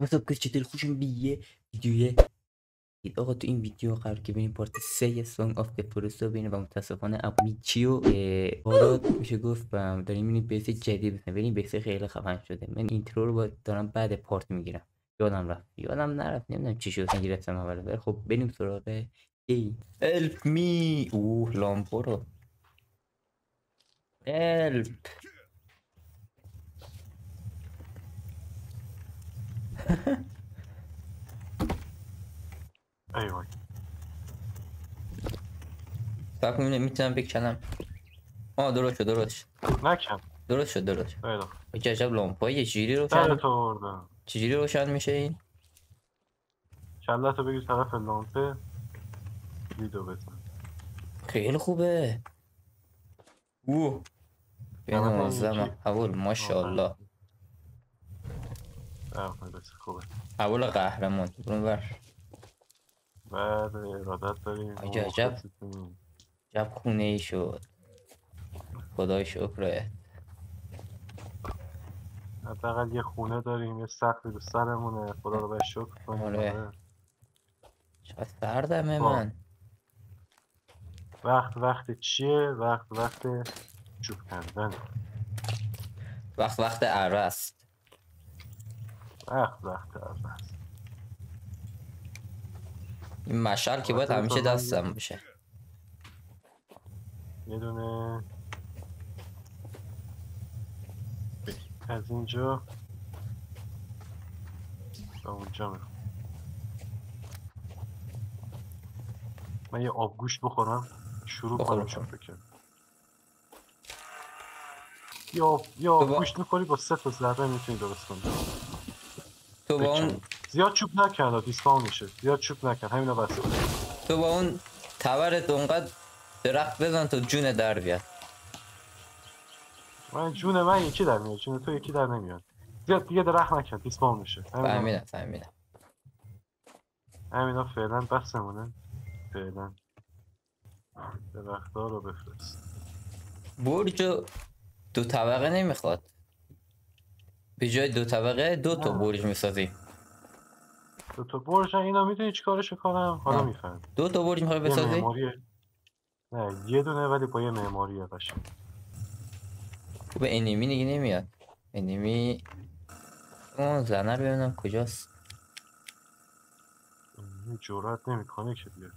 مثلا چطور خوشم بیه ویدیوی دید. آقا تو این ویدیو قرار که ببینیم پارت 3 سانگ آف دپروسو رو ببینیم و متاسفانه میچیو بارات میشه گفت داریم این بیس جدید بزنیم، ولی این بیس خیلی خفن شده. من اینترو رو دارم بعد پارت میگیرم، یادم نرفت نمیدونم چی شد گرفتم اول. ولی خب بریم سراغ ای help me. لامپو رو help. ای وای فکر میتونم بکنم. درست شد نکن درست شد. خیلی خوب. چه عجب لامپایی چجوری روشن درتو آوردم چجوری روشن میشه این؟ کلتو بگیر طرف لامپه لیدو بزن خیلی خوبه. به دمت من یکی 19 اول ماشاءالله. دمت من بسی خوبه. اول قهرمان برون ور. بعد ارادت داریم آجا و عجب مخلصی کنیم. عجب خونه ای شد. خدای شکره. حداقل یه خونه داریم، یه سقفی رو سرمونه، خدا رو باید شکر کنیم. آره آره چقدر سردمه خب من. وقت چیه؟ وقت چوب کندنه. وقت عرست. وقت است. این مشعل که باید البته همیشه بذار من دستم باشه. یه دونه از اینجا تا اونجا میخوام. من یه آبگوشت بخورم شروع بخور کنم بخور. چوب بکنم. یا تو با آبگوشت میخوری با 3 تا ضربه میتونی درست کنی. تو با اون بکنی زیاد چوب نکن دیسپاون میشه. زیاد چوب نکن همینا بس. تو با اون تورت اونقدر درخت بزن تا جون در بیاد. من جون من یکی در میاد، جون تو یکی در نمیاد. زیاد دیگه درخت نکن دیسپاون میشه. فهمیدم. همینا فعلا بسمونه. فعلا درخت‌ها رو بفرست. برج دو طبقه نمیخواد. به جای 2 طبقه 2 تا نه برج میسازی. 2 تا برج اینا میدونی چیکارشو کنم حالا میفهم. 2 تا برج میخوای یه بسازی؟ معماری نه یه دونه ولی با یه معماری قشنگ. به انیمی دیگه نمیاد. انیمی اون زنه رو ببینم کجاست. جرأت نمیکنه که بیاد.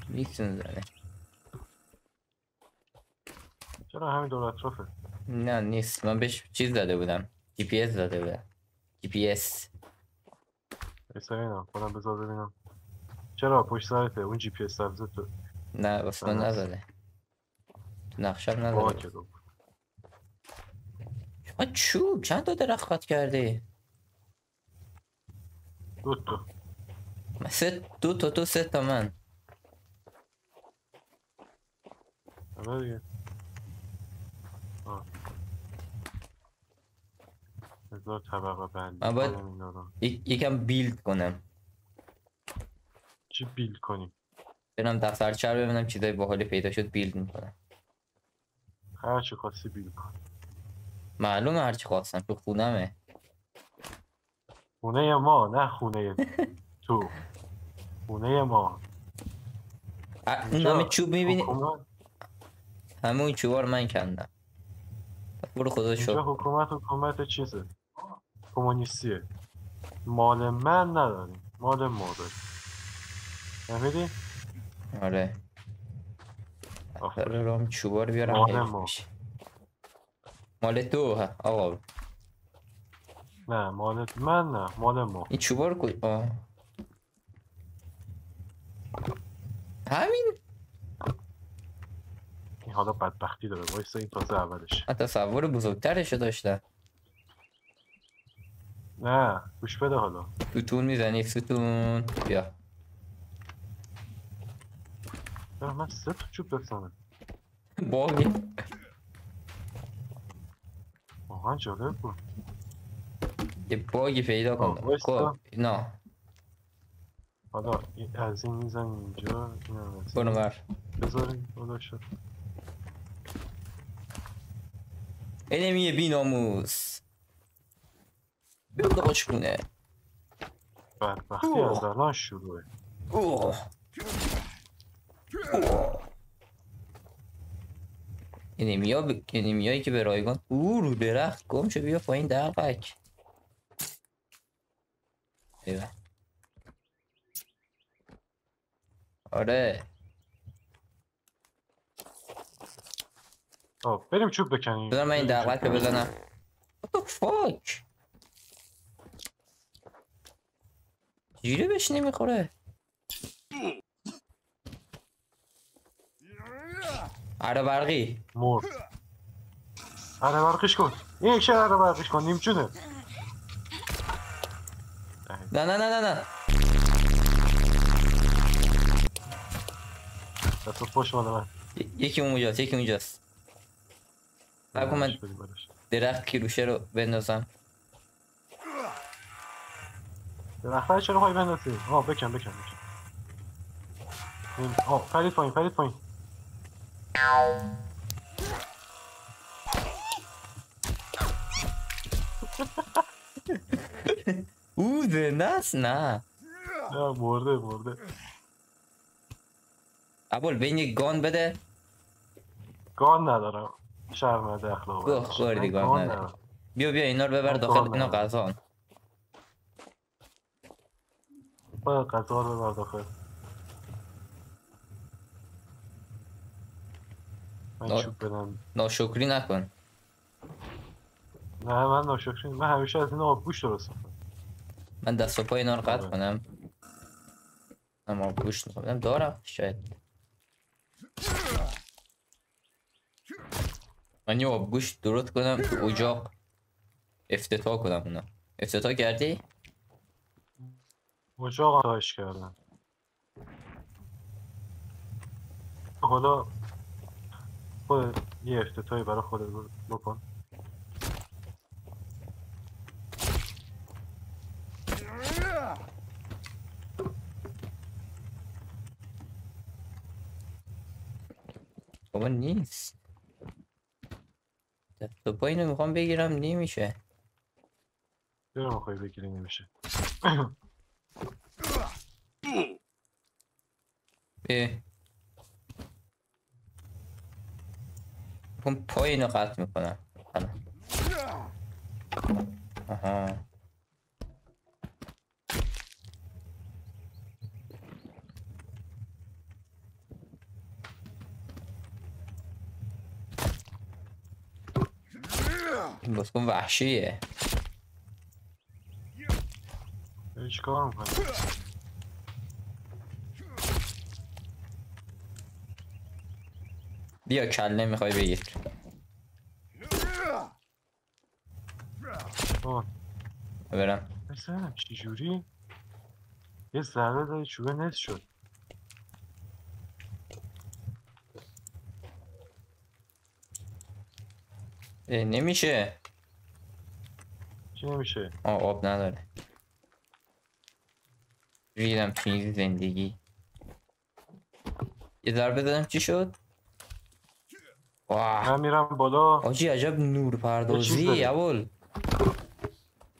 نیستون زنه. چرا همین دور اطرافه؟ نه نیست. من بهش چیز داده بودم. جی پی اس داده بودم. جی پی اس. ایسا اینم خودم بذار ببینم. چرا پشت سرته اون جی پی اس سبز تو نه واسه من هست. نزده. تو نقشم نداره. باکه دو چوب چند تا درخت قطع کرده؟ 2 تا. من 2 تا تو 3 تا من. آره دیگه. بذار طبقه بندی من باید کنم اینا رو. یکم بیلد کنم. چی بیل کنیم؟ برم دفترچه رو ببینم چیزای باحالی پیدا شد بیلد میکنم. هر چی خواستی بیل کن. معلومه هرچی خواستم تو خونمه. خونه ما نه خونه تو. خونه ما اون همه اینجا چوب میبینی؟ حکومت. همه اون چوبا رو من کندم. برو خدا شکر. اینجا حکومت چیزه کمونیستیه. مال من نداریم مال ما داریم. فهمیدی؟ آره آفرین. رام چوبا رو بیارم مال حیف ما. میشه. مال تو آقا. نه مال من نه مال ما. این چوبا رو همین. این حالا بدبختی داره وایسا این تازه اولش. من تصور بزرگترشو داشتم. نه گوش بده حالا. ستون میزنی ستون. بیا من 3 تا چوب بزنم. باگی. واقعا جالب بود. یه باگی پیدا کن. خب وایسا نه حالا از این میزنیم اینجا اینم از برو این بر. بذاریم خدا شد. انمی بیناموس. بیا قشقونه. بدبختی از الان شروعه. انیمیایی که به رایگان رو درخت گم شو. بیا پایین دلقک. ایوه. آره بریم چوب بکنیم. بذار من این دلقک رو بزنم. What the fuck؟ چجوری بهش نمیخوره؟ آره برقی مرد. آره برقیش کن. این یک آره برقیش کن. نیمچونه. نه نه نه نه نه. دست پشت مال من. یکی اونجاست. بگو من درخت کیروشه رو بندازم. درخت چرا پای بندازی؟ بکن. پرید پایین. زنده نه مرده. ابول به این گان بده. گان ندارم. شرمنده اخلاق. گوه خوردی گان نداره. بیا اینا رو ببر داخل. اینا غذا. غذا رو ببر داخل. من چوب بدم. ناشکری نکن. نه من ناشکری. من همیشه از این آبگوش درست میکنم. من دست و پای اینا رو قطع کنم. اما آبگوش میخوام دارم شاید. من یه آبگوش درست کنم تو اجاق افتتاح کنم. اونا افتتاح کردی؟ اجاق تایش کردم. حالا خود یه افتتاحی برای خودت بکن. بابا نیست. دست و پای اینو میخوام بگیرم نمیشه. چرا میخوای بگیری نمیشه؟ میخوام پای اینو قطع میکنم. آها این بازکن وحشیه. چی کار میکنی؟ بیا کله میخوای بگیر. برم بسنم چی جوری؟ یه ضربه داری چوبه نصف شد. نمیشه. چی نمیشه؟ آب نداره. ریدم تو این زندگی. یه ضربه دادم چی شد؟ من میرم بالا. آجی عجب نور پردازی اول.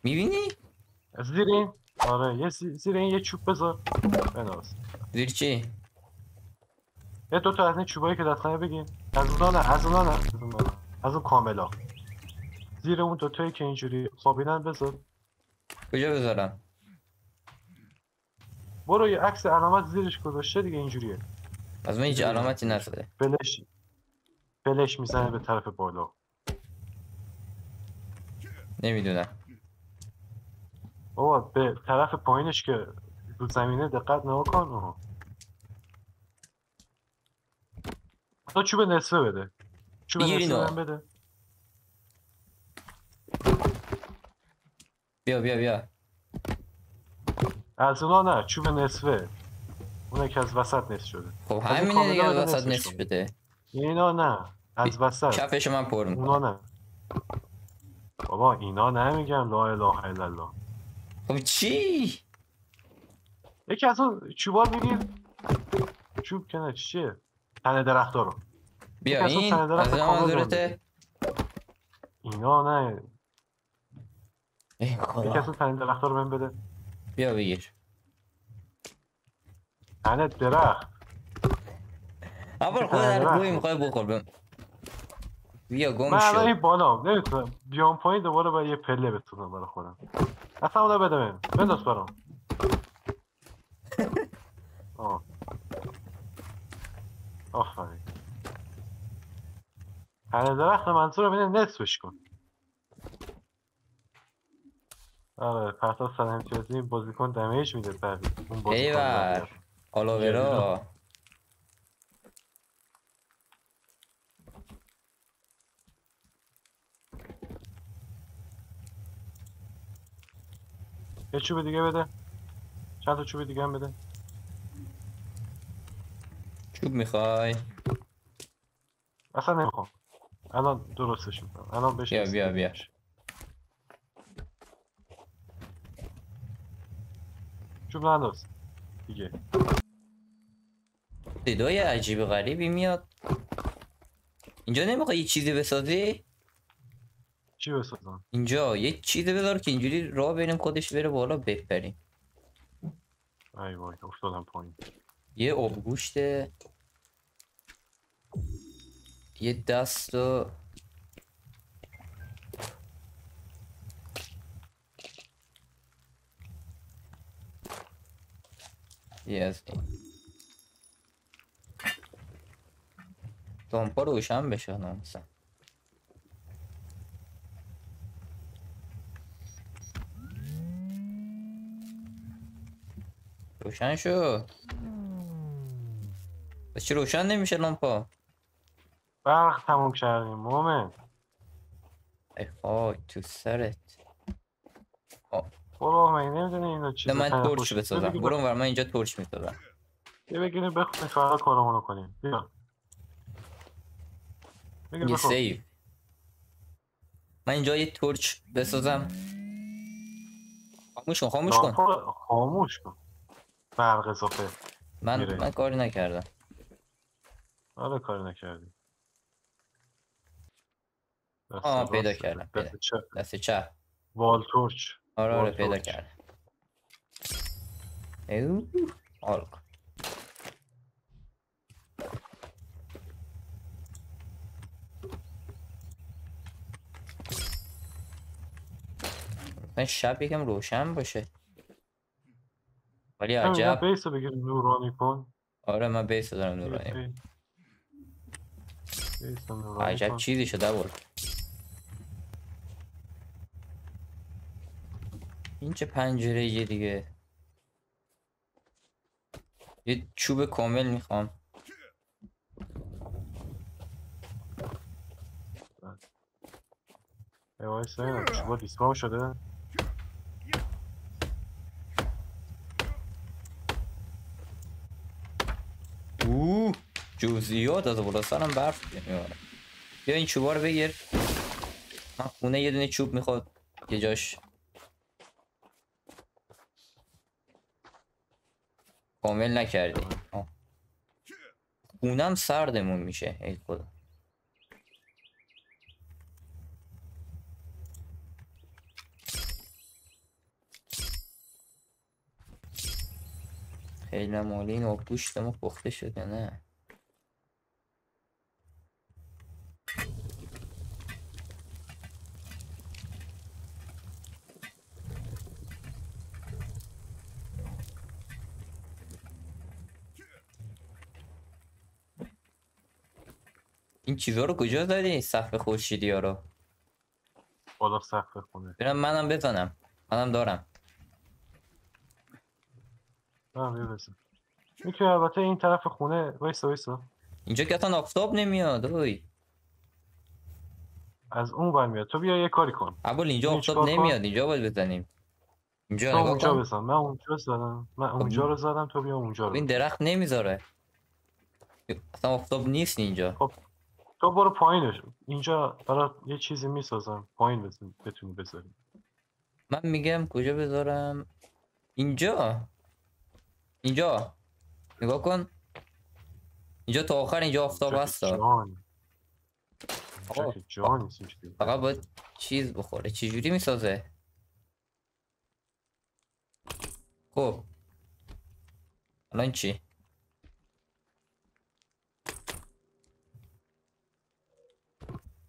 میبینی؟ زیر این آره زیر این یه چوب بذار بناس. زیر چی؟ یه دوتا از این چوبایی که دستانه بگیم. از اون کاملا زیر اون دوتایی که اینجوری خوابیدن بذار. کجا بذارم؟ برو یه عکس علامت زیرش گذاشته دیگه اینجوریه. از من هیچ علامتی نشده. فلش میزنه به طرف بالا. نمیدونم. بابا به طرف پایینش که رو زمینه دقت نگاه کن. تو چوب نصفه بده. چوب نصفه بده. بیا از اونا نه چوب نصفه. اونه که از وسط نصف شده. خب همینه دیگه از وسط نصف بده. اینا نه از وسط. کفش من پر میکنم. اونا نه. بابا اینا نمیگن لا اله الا الله. خب چی؟ یکی از اون چوبا میگیر. چوب کنه چیه؟ تنه درختا رو. بیا این از اون ضرورته. اینا نه. ای یکی خدا. از اون تنین درخت رو بهم بده. بیا بگیر. تنه درخت. اول یکی خود تنه در درخت گوی بود. میخوای بخور بیا گم من الان شو. این بالا نمیتونم بیام پایین دوباره باید یه پله بتونم برای خودم. اصلا اونو بده بهم. بنداز برام. آه. آفرین. تنه درخت منظورم اینه نصفش کن. آره پرتاب سن امتیازی این بازیکن دمیج میده بعد اون بازیکن را ایول. بیاد. آلوورا. یه چوب دیگه بده. چند تا چوب دیگه هم بده. چوب میخوای؟ اصلا نمیخوام. الان درستش میکنم. الان بهش بیا بیا رسیدگی بیا. میشه. چوب ننداز دیگه. صدای عجیب غریبی میاد. اینجا نمیخوای یه چیزی بسازی؟ چی بسازم؟ اینجا یه چیزی بذار که اینجوری راه بریم خودش بره بالا بپریم. ای وای افتادم پایین. یه آبگوشت، یه دست و یه از این لامپا روشن بشه ناموسن. روشن شد. بس چی روشن نمیشه لامپا؟ برق تموم کردیم مومن. ای خاک تو سرت. برو من نمیدونی اینا نه چیزا من تورچ تنفشه. بسازم. برو اونور من اینجا تورچ میسازم. یه بگیریم بخونیم فردا کارمونو کنیم. بیا. بگیر یه بخور. سیو. من اینجا یه تورچ بسازم. خاموش کن خاموش کن. لامپا خاموش کن. برق اضافه میره. من کاری نکردم. آره کاری نکردی. دست پیدا راست کردم پیدا. دست چپ. دست چپ. والتورچ. آره پیدا والتورچ. کردم. ایو حال کن. من شب یکم روشن باشه. ولی من میگم عجب. بیس رو بگیر نورانی کن. آره من بیس دارم نورانی. بیس رو نورانی عجب کن. چیزی شده بود. این چه پنجره یه دیگه. یه چوب کامل میخوام. ای وای سینم چوبا دیسپام شده. جزئیات از بالا سرم برف میاره. بیا این چوبا رو بگیر. من خونه یه دونه چوب میخواد که جاش کامل نکردی. خونم سردمون میشه ای خدا. خیلی مالی این آبگوشت ما پخته شده نه. این چیزا رو کجا داری؟ سقف خورشیدی ها رو بالا سقف خونه. برم منم بزنم. منم دارم. من میرسم. میتونی البته این طرف خونه وایسا. اینجا که اصلا آفتاب نمیاد اوی. از اون ور میاد. تو بیا یه کاری کن. اول اینجا ببین آفتاب چیکار کن. نمیاد. اینجا باید بزنیم. اینجا تو نگاه اونجا کن. بزن. من اونجا زدم. من اونجا رو زدم. تو بیا اونجا رو این بزن. درخت نمیذاره. اصلا آفتاب نیست اینجا. خب تو برو پایینش. اینجا برات یه چیزی میسازم. پایین بزن. بتونی بذاری. من میگم کجا بذارم. اینجا نگاه کن. اینجا تا آخر اینجا آفتاب هستا. جان که جان نیست اینجوری. فقط باید چیز بخوره. چجوری میسازه؟ خب الان چی؟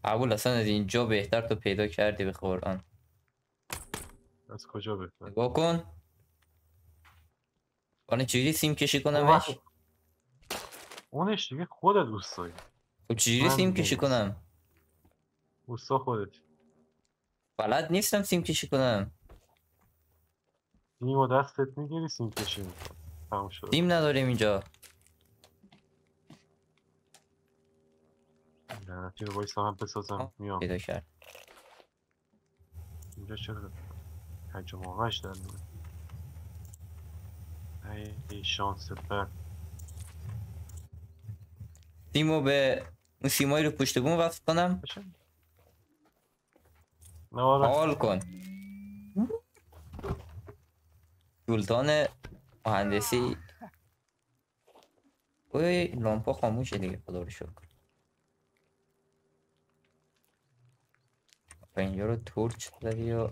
اول اصلا از اینجا بهتر تو پیدا کردی به قرآن. از کجا بهتر؟ نگاه کن. الان چجوری سیم کشی اون کنمش؟ وقت اونش دیگه خودت دوست داری. خب چجوری من سیم دیگه کشی نیست. کنم؟ اوستا خودت. بلد نیستم سیم کشی کنم. نیمو دستت میگیری سیم کشی میکنی. تموم شد. سیم نداریم اینجا. لعنتی رو وایسا من بسازم میام. پیدا کرد. اینجا چرا کج و ماغش در میاد؟ ای شانس بد. سیمو به اون سیمایی رو پشت بوم وصل کنم. بشه؟ نه آره. حال کن. سلطان مهندسی. اوی لامپا خاموشه دیگه خدا رو شکر. و اینجا رو تورچ داری و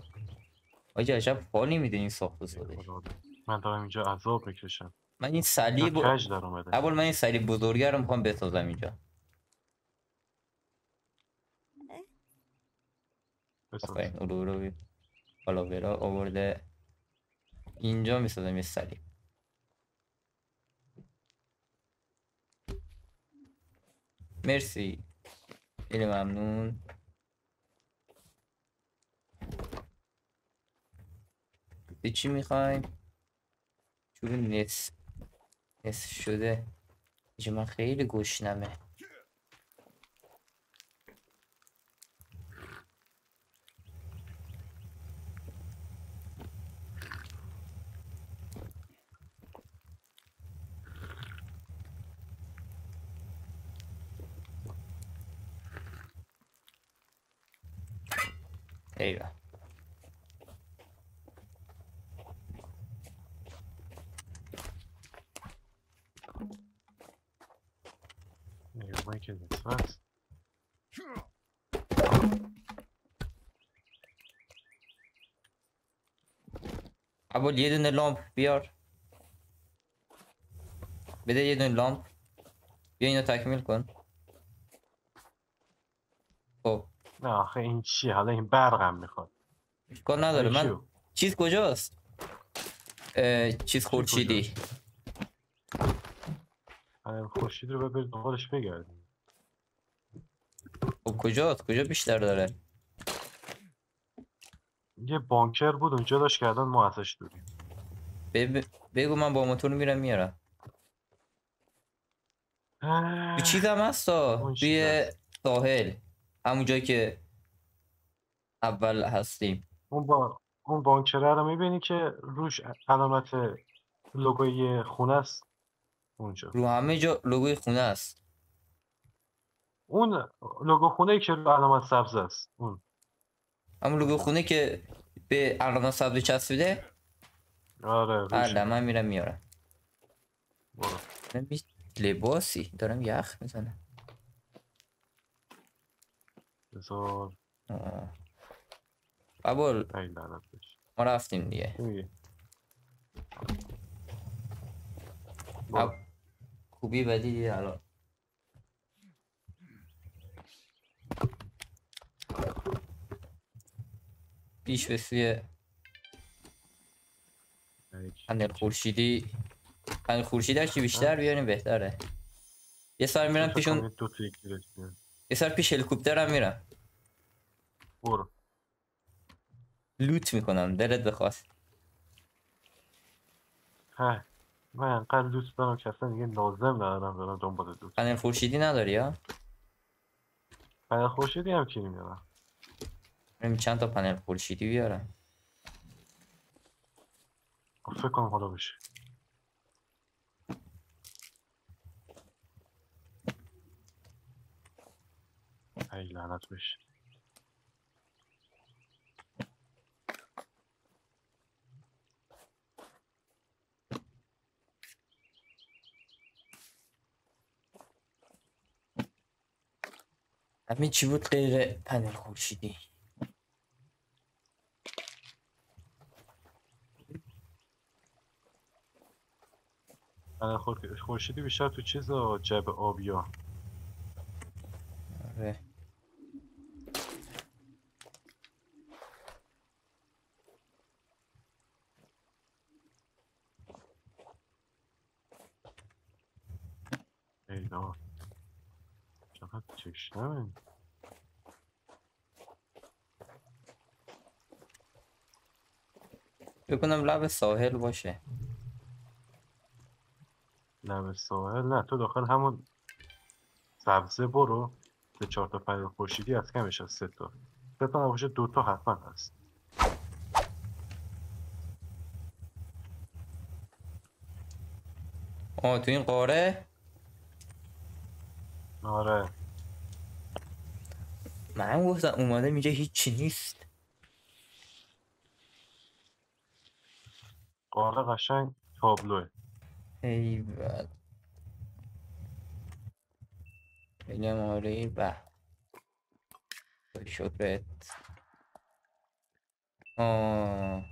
آجا عجب حالی میده این ساخت و سازش. خدا. من دارم اینجا عذاب میکشم. من این اینا سلی کج در اومده. اول من این سلی بزرگه رو میخوام بسازم اینجا. بساز. آفرین اولو رو بالا برا آورده. اینجا میسازم یه سلی. مرسی. خیلی ممنون. دی چی میخوایم؟ چون نصف شده. اینجا من خیلی گشنمه. ایوه. نیرومایی که نیست هست. اول یه دونه لامپ بیار. بده یه دونه لامپ. بیا اینو تکمیل کن. خب نه آخه این چیه؟ حالا این برقم میخواد. اشکال نداره. من کیو؟ چیز کجاست؟ چیز خورشیدی. خورشید رو ببرید دنبالش بگردیم. خب کجاست؟ کجا بیشتر داره؟ یه بانکر بود اونجا داشت کردن ما ازش دوریم. بگو من با موتور میرم میارم. تو چیزم هستا اون چیز توی هست. ساحل. همون جایی که اول هستیم. اون بانکره رو میبینی که روش علامت لوگوی خونه است اونجا. رو همه جا لوگوی خونه است. اون لوگو خونه ای که رو علامت سبز است اون. همون لوگو خونه که به علامت سبز چسبیده. آره روش. بله من میرم میارم. برو. من لباسی دارم یخ میزنم. بذار. قبول ای لعنت بشه. ما رفتیم دیگه. چی میگی؟ برو. خوبی بدی دیگه الان. پیش به سوی پنل خورشیدی. پنل خورشیدی هرچی بیشتر بیاریم بهتره. یه سر میرم پیشون. دو تا یکی رسیدن. یه سر پیش هلیکوپترم میرم. برو. لوت میکنم دلت بخواد. ها من انقدر دوست دارم که اصلا دیگه لازم ندارم برم دنبال دوست. پنل خورشیدی نداری ها؟ پنل خورشیدی هم کی میارم. بریم چند تا پنل خورشیدی بیارم. فکر کنم حالا بشه. ای لعنت بشه. همین چی بود غیر پنل خورشیدی؟ خورشیدی بیشتر تو چیز جب آبیا. آره. اینا چقدر تشنمه. فکر کنم لب ساحل باشه. لب ساحل نه، تو داخل همون سبزه برو. 4 تا پنیر خورشیدی از کمش از 3 تا. 3 تا نباشه 2 تا حتما هست. آه تو این قاره آره من گفتم اومده اینجا هیچی نیست. قاره قشنگ تابلوه. ایول بگم آره به شکرت. آه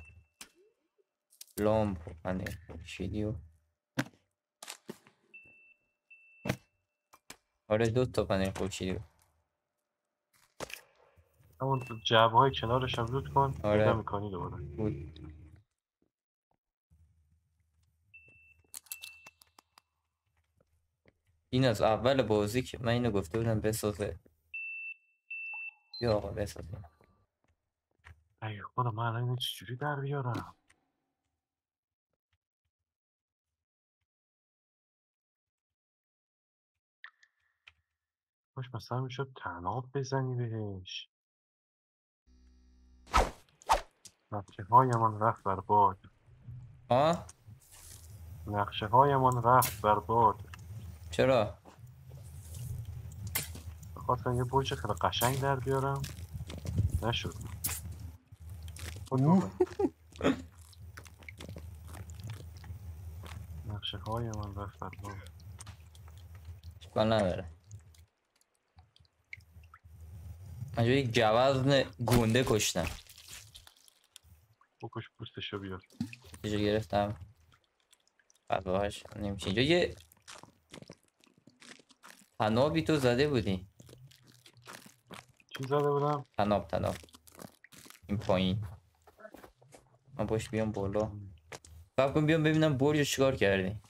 لامپ پنیر خورشیدی و آره 2 تا پنیر خورشیدی بود. همون جعبه های کنارش هم لوت کن پیدا آره میکنی دوباره. بود. این از اول بازی که من اینو گفته بودم بسازه. بیا آقا بسازه. ای خدا من الان اینو چجوری در بیارم. باش مثلا میشد تناب بزنی بهش. نقشه هایمان رفت بر باد. آه نقشه هایمان رفت بر باد. چرا؟ خواستم یه برج خیلی قشنگ در بیارم نشد. خود اوه. بخواه. نقشه هایمان رفت بر باد. اشکال نداره. من یک گوزن گونده کشتم. بکش پوستشو بیار. اینجا گرفتم غذاهاش نمیشه. اینجا یه تنابی تو زده بودی. چی زده بودم؟ تناب این پایین. من باش بیام بالا. فکر کن بیام ببینم برج چیکار کردی.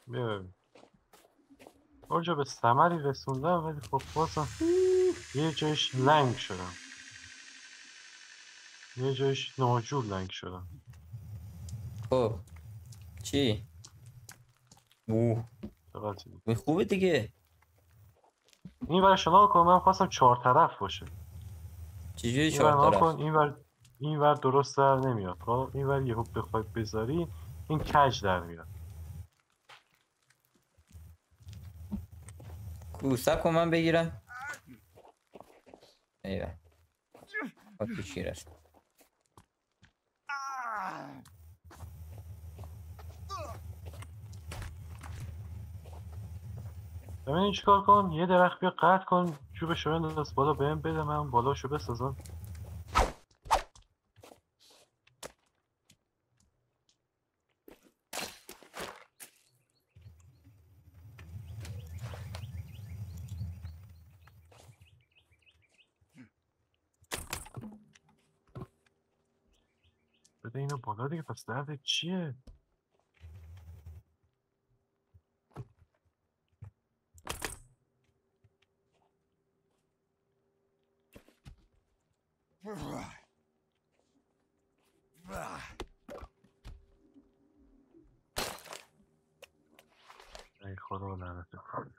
بیا ببین. برج به ثمری رسوندم ولی خب بازم یه جایش لنگ شدم. یه جایش ناجور لنگ شدم. خب چی؟ اوه چقدر چیزی. این خوبه دیگه. این ور شنا کن. من خواستم 4 طرف باشه. چجوری این ور 4 نها طرف؟ کن. این ور درست در نمیاد. خب این ور یهو بخوای بذاری این کج در میاد. کوسه کن من بگیرم. ایوه تو شیر است. ببین چیکار کن. یه درخت بیا قطع کن. چوبشو بنداز بالا بهم بده من بالاشو بسازم. بده اینو بالا دیگه. پس درد چیه؟ ای خدا لعنتت کنه.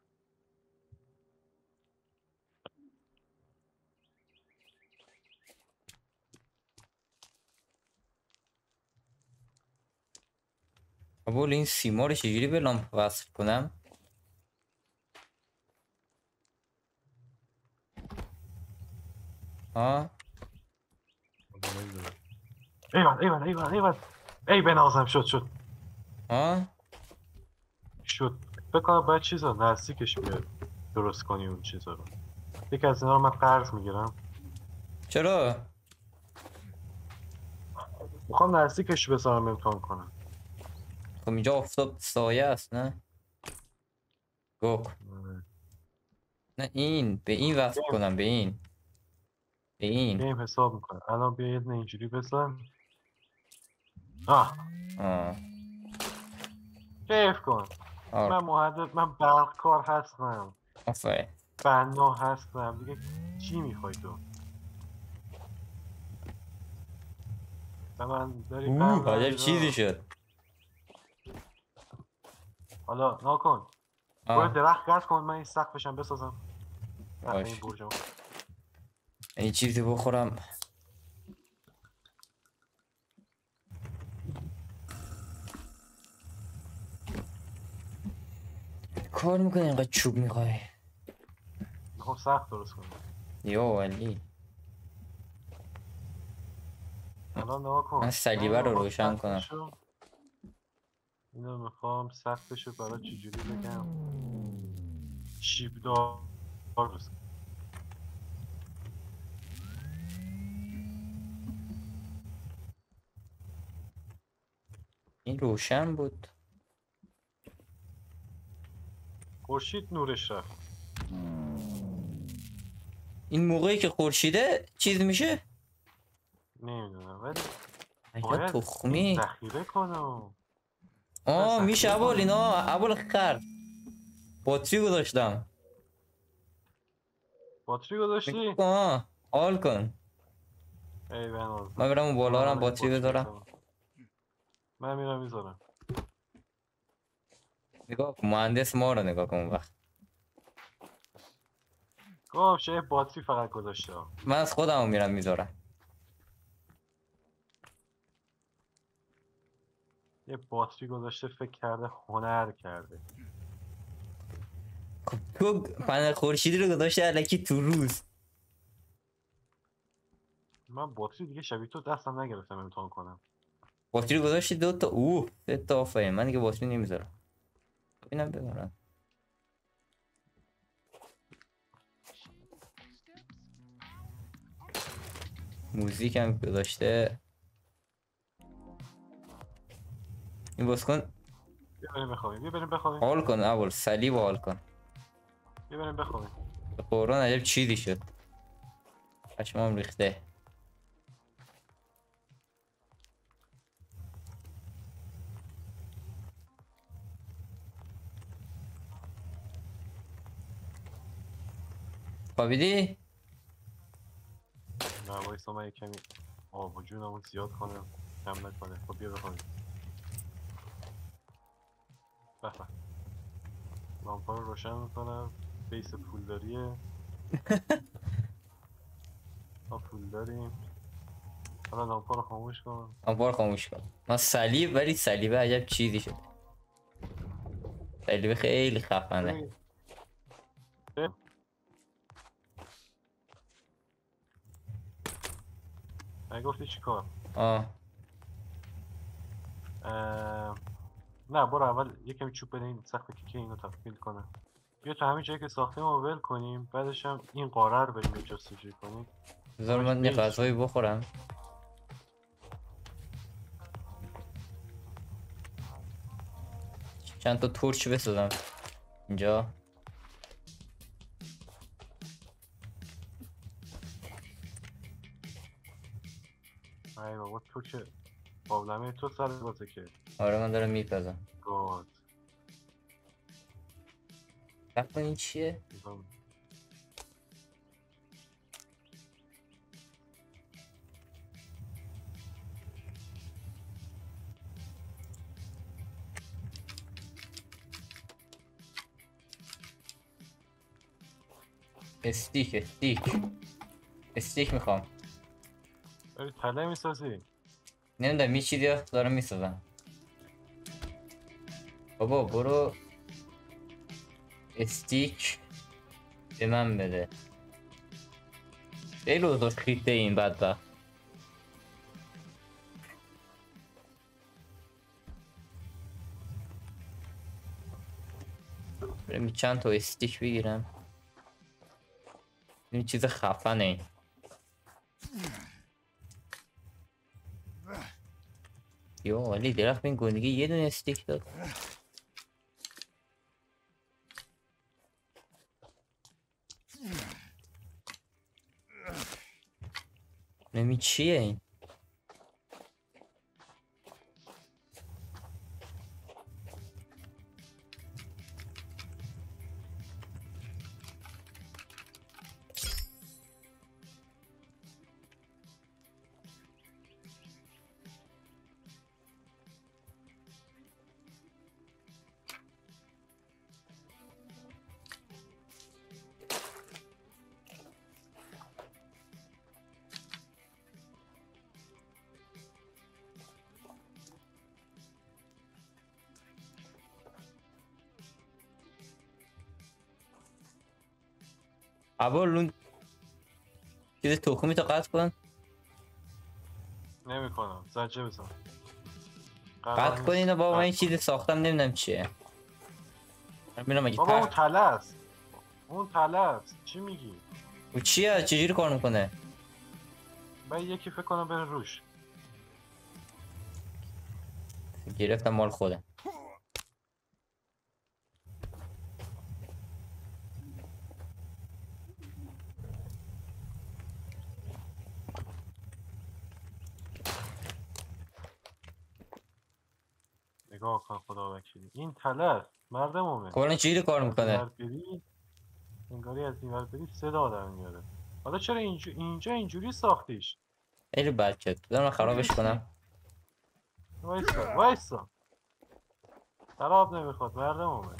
قبول این سیما رو چجوری به لامپ وصل کنم؟ ها ایوان ای بنازم شد ها فکر کنم باید چیزا نزدیکش بیاد درست کنی اون چیزا رو. یکی از اینا رو من قرض میگیرم. چرا؟ میخوام نزدیکش بذارم امتحان کنم. خب اینجا آفتاب سایه است نه؟ گوک نه این به این وصل کنم به این به این گیم حساب میکنه. الان بیا یه دونه اینجوری بزن. آه آه کیف کن. آه من مهندس، من برق کار هستم، آفرین بنا هستم دیگه. چی میخوای تو؟ به من داری قند عجب نداری چیزی داد. شد حالا ناکن. برو درخت قطع کن، من این سقفشم بسازم. باش. این برجم. این چیزی بخورم کار میکنه اینقدر چوب میخوای میخوام سقف درست کنم. یا ولی الان ناکن. من صلیبه رو روشن کنم. اینو میخوام سقفشو برای چجوری بگم شیب دار درست کنم. این روشن بود خورشید نورش رفت. این موقعی که خورشیده چیز میشه نمیدونم ولی عجب باید تخمی ذخیره کنم. آه میشه ابول اینا ابول خرد باتری گذاشتم باتری گذاشتی؟ آه حال کن ای بناز. من برم اون بالا هم باتری بذارم من میرم میذارم. نگاه کن مهندس ما رو نگاه کن اون وقت گفت چه باتری فقط گذاشته. من از خودم میرم میذارم یه باتری گذاشته فکر کرده هنر کرده. خب تو پنل خورشیدی رو گذاشته الکی تو روز من باتری دیگه شبیه تو دستم نگرفتم امتحان کنم. باتری گذاشتی دو تا اوه سه تا آفرین من دیگه باتری نمیذارم اینم بذارم موزیک هم گذاشته این باز کن بیا بریم بخوابیم. بیا بریم بخوابیم. حال کن اول صلیب حال کن بیا بریم بخوابیم. به قرآن عجب چیزی شد پشمام ریخته خوابیدی؟ نه وایسا من یه کمی آب و جونمون زیاد کنم کم نکنه. خب بیا بخوابیم. بفهم لامپا رو روشن میکنم. بیس پولداریه. ما پول داریم. حالا لامپا رو خاموش کن. بار خاموش کن من صلیب ولی صلیبه عجب چیزی شد صلیبه خیلی خفنه گفتی چی کار؟ آه نه برو اول یه کمی چوب بده این سقف که اینو تکمیل کنه. بیا تو همین جایی که ساختیم رو ول کنیم. بعدش هم این قاره رو بریم جستجو کنیم. بذار من یه غذایی بخورم چند تا تورچ بسازم اینجا ای بابا تو که قابلمه تو سر بازه که. آره من دارم میپزم گاد بکن این چیه؟ استیک میخوام داری تله میسازی؟ نمیدونم یه چیزی هست دارم میسازم بابا برو استیک به من بده خیلی اوضاع خیته این بدبخت بریم چند تا استیک بگیرم این چیز خفنه این یا ولی درخت به این گندگی یه دونه استیک داد. نمی چیه این؟ عبال اون چیز تخمی تا قطع کن. نمی کنم زجه بزن. قطع کن اینو بابا، من این چیز ساختم نمیدونم چیه. میرم اگه بابا اون تله است. اون تله است. چی میگی؟ او چیه؟ چجوری کار میکنه؟ من یکی فکر کنم بره روش. گرفتم مال خودم. نگاه کن خدا وکیلی. این تله است. مرد مومن. کلا چجوری کار میکنه؟ انگاری از این ور بری صدا در میاره. حالا چرا اینجا اینجوری ساختیش؟ خیلی بد شد. بذار من خرابش کنم. وایسا خراب نمیخواد مرد مومن.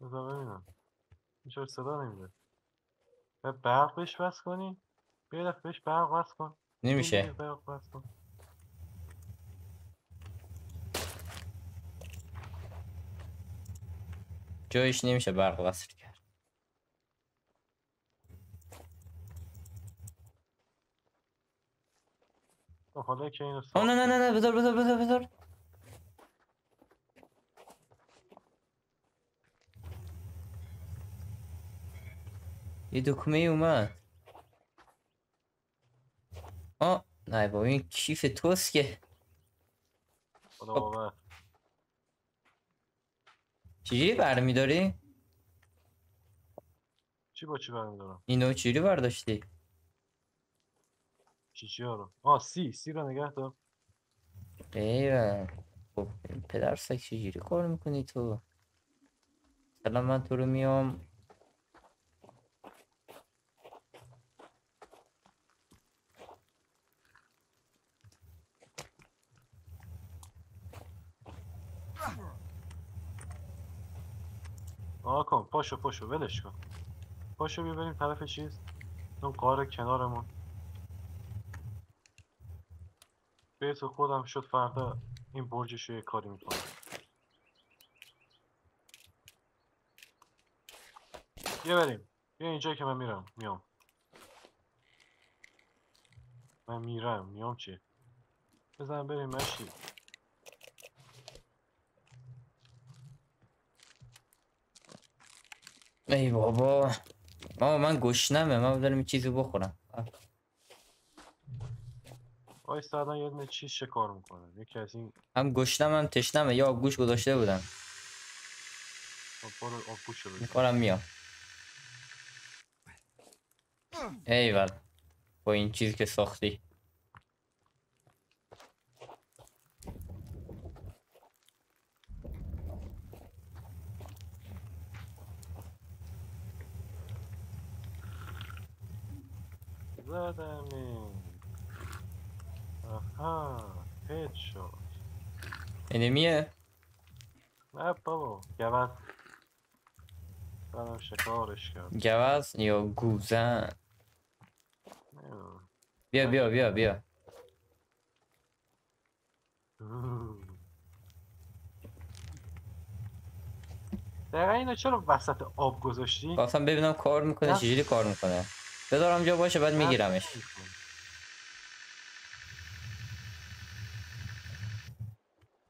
بذار ببینم این چرا صدا نمیده. برق بهش وصل کنی؟ بیا دفعه بهش برق وصل کن. نمیشه. برق وصل کن. جایش نمیشه برق وصل کرد. حالا که اینو نه نه نه نه بذار بذار بذار بذار. یه دکمه اومد. نه بابا این کیف توست که. خدا باور. چجوری برمیداری؟ چی با چی برمیدارم؟ اینو چجوری برداشتی؟ چی رو؟ سی رو نگه دار. ایوه. خب پدر سگ چجوری کار میکنی تو؟ سلام من تو رو میام. کن پاشو ولش کن. پاشو بیا بریم طرف چیز. اون قاره کنارمون. بیت خودم شد فردا این برجشو یه کاری میکنم. بیا بریم. بیا اینجا که من میام. من میام چی؟ بزن بریم مشی. ای بابا. من گشنمه، من دارم یه چیزی بخورم. وایستا الان یه دونه چیز شکار میکنه. یکی از این. هم گشنم هم تشنمه، یا آبگوش گذاشته بودم. برو آبگوشو بزن. میخورم میام. ایول. با این چیزی که ساختی. زدمی. آها هیچ شد. انمیه؟ نه بابا گوز. برم شکارش کرد. گوز یا گوزن؟ بیا بیا بیا بیا. دقیقا اینو چرا وسط آب گذاشتی؟ خواستم ببینم کار میکنه چجوری کار میکنه. بذارم جا باشه بعد میگیرمش.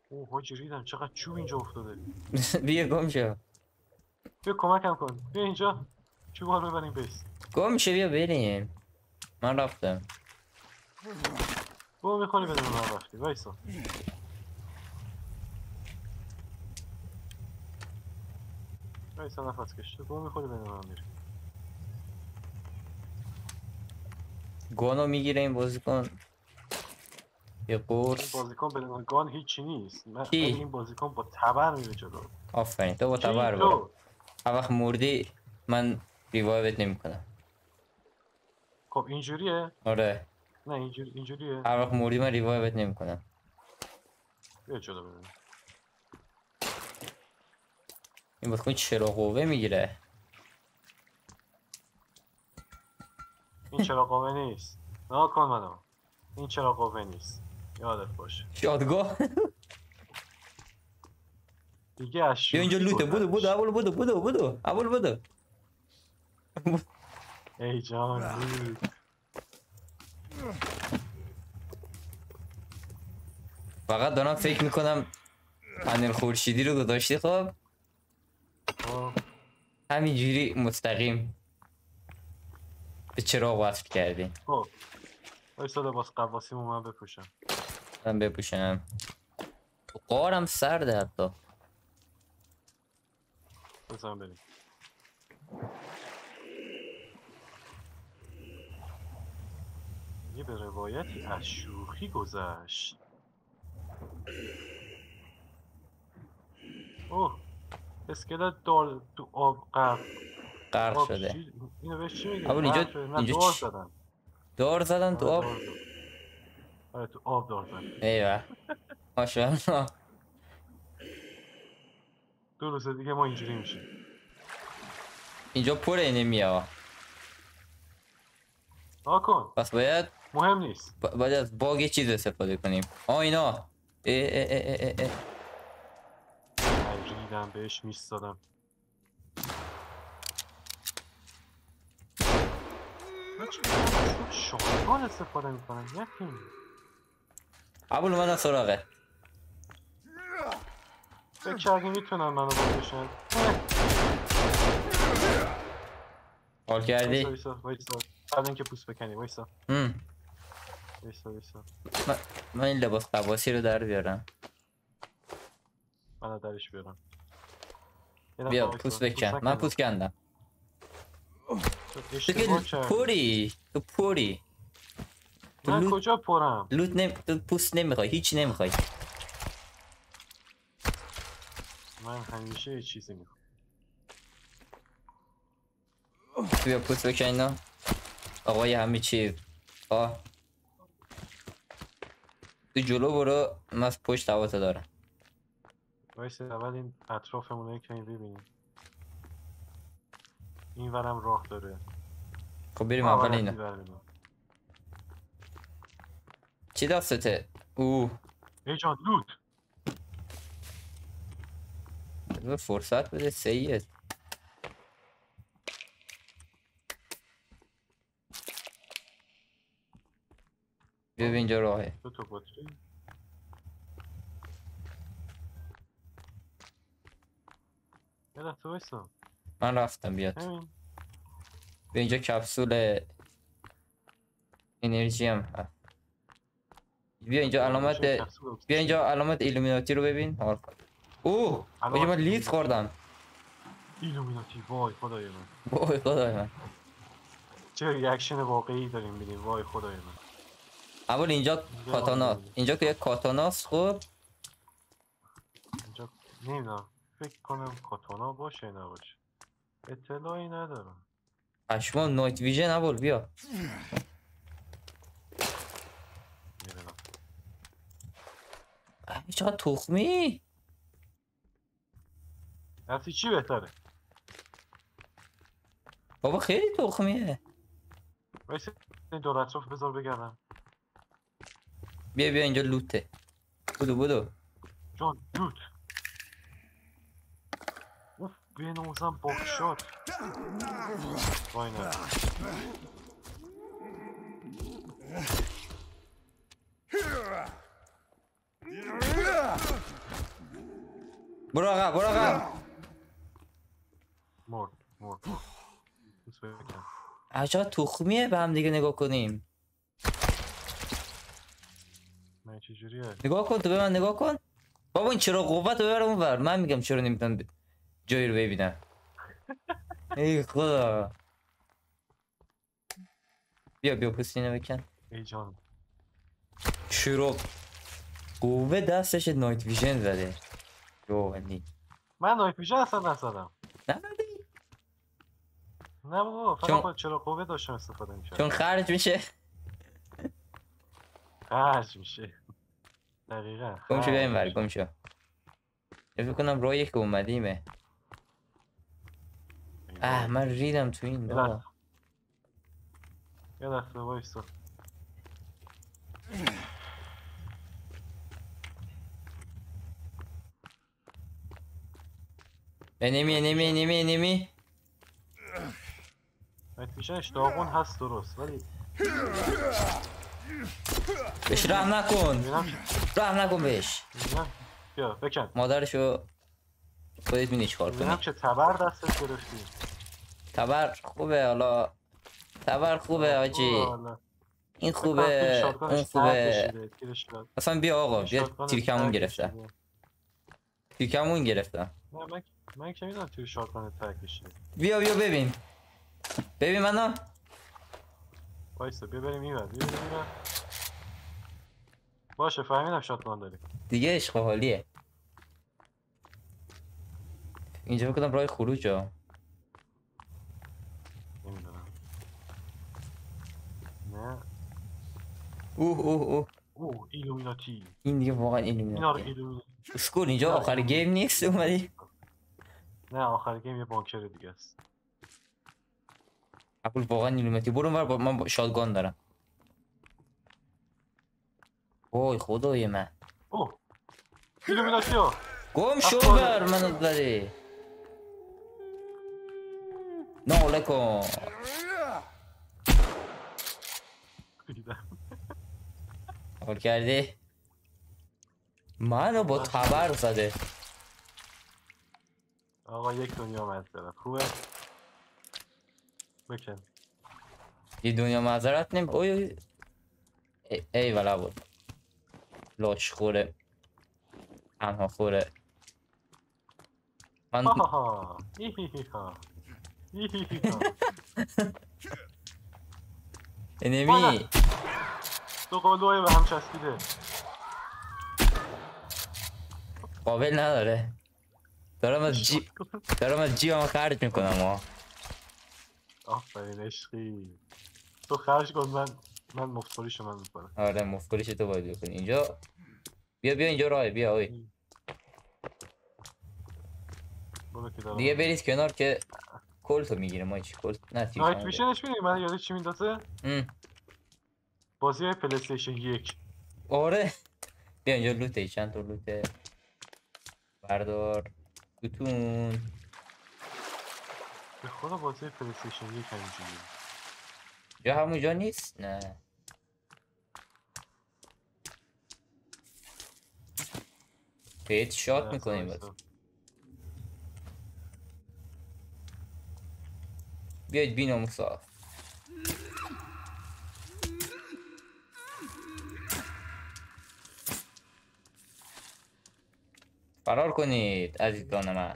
اوه حاجی ریدم چقدر چوب اینجا افتاده. بیا گم شو. بیا کمکم کن. بیا اینجا. چوبار ببریم بیس. گم میشه بیا بریم. من رفتم. گو میخوری بدون من رفتی وایسا. وایسا نفس کش. تو گو میخوری بدون من میری. گانو میگیره این بازیکن. یه این قرص. بازیکن بدون گان هیچی نیست. کی؟ ولی این بازیکن با تبر میره جلو. آفرین تو با کی تبر برو. تو؟ هر وقت مردی من ریوایوت نمیکنم. خب اینجوریه؟ آره نه اینجوریه؟ هر وقت مردی من ریوایوت نمیکنم. بیا جلو ببینیم. این بازیکن چرا قوه میگیره؟ این چرا قوه نیست. نه کن منو. این چرا قوه نیست. یادت باشه. یادگاه. دیگه از بیا اینجا شوخی لوته. بودو گذشت. اول بودو. ای جان لوت. فقط دارم فکر میکنم پنل خورشیدی رو گذاشتی خب خب همینجوری مستقیم به چراغ وصل کردی. خب وایسا لباس قواسیمو من بپوشم. من بپوشنم. قارم سرده حتی. بزن بریم. یه به روایتی از شوخی گذشت. اوه اسکلت دار تو آب غرق آب شده. اینو بهش چی میگه؟ اول اینجا نه دار زدن. دار زدن تو آب. آره تو آب دار زدن. ایوه ماشاءالله. دو روز دیگه ما اینجوری میشیم. اینجا پر انمیا. ناکن پس باید مهم نیست. باید از باگ چیز استفاده کنیم. اینا ریدم بهش میستادم. شاهدان استفاده میکنم یکیم. اول اومدن سراغه. فکر کردی میتونم منو بکشن. حال کردی؟ وایسا بعد اینکه پوست بکنی وایسا. وایسا من این لباس قواسی رو در بیارم. منو درش بیارم. بیا پوست بکن. من پوست کندم. تو پوری. من کجا پرم؟ تو پوست نمیخوای. هیچ نمیخوای. من همیشه یه چیزی میخوام. بیا پوست بکن اینا. آقای همه چیز. تو جلو برو. من از پشت هواتو دارم. وایسا اول این اطرافمون رو کنیم ببینیم. این ورم راه داره. خب بریم اول اینو. چی دستته؟ ای جان لوت. فرصت بده سید. بیا اینجا راهه. دو تا بطری. یه لحظه وایسا. من رفتم بیاد. بیا اینجا کپسول انرژی هم هست. بیا اینجا علامت ایلومیناتی رو ببین. بجا من لیز خوردم. ایلومیناتی وای خدای من. وای خدای من. چه ریاکشن واقعی داریم میدیم وای خدای من. اول اینجا کاتانا. اینجا که یک کاتاناست خب. اینجا نمیدونم فکر کنم کاتانا باشه نباشه. اطلاعی ندارم. پشمان نایت ویژن اول بیا. میبینم. چقدر تخمی. رفتی چی بهتره؟ بابا خیلی تخمیه. وایسا این دور اطراف بذار بگردم. بیا اینجا لوته. بودو جان لوت. اوف بینوزم باک شد. وای نه. برو آقا مرد دوست بکن. عجب تخمیه به هم دیگه نگاه کنیم. من چجوریه؟ نگاه کن تو به من نگاه کن. بابا این چرا قوت رو ببرم اون ور. من میگم چرا نمیتونم جایی رو ببینم. ای خدا. بیا پوستینه بکن. ای جان. چرا قوه دستش نایت ویژن زده. روحانی من نایت ویژن اصلا نزدم. نه نه بابا چون- فقط با چرا قوه داشتم استفاده می‌کردم. چون خرج میشه. خرج میشه. دقیقاً. گم شو بیایم ور خرج. گم شو. فکر کنم راه یک اومدیمه. من ریدم تو این بابا. یه دفعه وایسا. نمی نایت ویژنش داغون هست درست ولی بهش رحم نکن. میبینم رحم نکن بهش. بیا بکن. مادرشو خودت می‌بینی چیکار میبینم کنی. که تبر دستت گرفتی. تبر خوبه حالا. تبر خوبه آجی. این خوبه اون خوبه. اصلا بیا آقا بیا تیرکمون گرفتم. تیرکمون گرفتم. نه من که میدونم توی شاتگان ترک کشیده. بیا ببین. ببین منو. وایسا بیا بریم این ور. باشه فهمیدم شاتگان داری. دیگه عشق و حالیه. اینجا بکنم راه خروج ها. نمیدونم. نه. اوه ایلومیناتی. این دیگه واقعا اینا رو ایلومیناتیه. اسکول اینجا آخر گیم نیست اومدی؟ نه آخر گیم یه بانکر دیگه است. اپل واقعا ایلومیناتی. برو ور من شاتگان دارم. وای خدای من. اوه ایلومیناتی ها. گم شو بر منو داری. ناله کن. حال کردی؟ منو با تبر زده. آقا یک دنیا معذرت خوبه؟ بکن. یه دنیا معذرت نمی اوی ای ولا بود. لاش خوره. تنها خوره. من ها انمی دو قلوهای به هم چسبیده. قابل نداره. دارم از جی هم خرج میکنم آفرین عشقی. تو خرج کن من مفتوریشو من میکنم. آره مفکوریش تو باید بکنی اینجا. بیا اینجا راه بیا اوی. دیگه برید کنار که کلتو میگیره ما چی کلت نه تیش نایت ویژنش میدونی من یاد چی میندازه؟ بازی های پلی استیشن 1. آره بیا اینجا لوته. چند تا لوته بردار. ستون به خدا بازی پلی استیشن 1 همینجوریه. یا همونجا نیست نه. هیت شات میکنیم بس. بیاید بینام صاف. فرار کنید عزیزان من.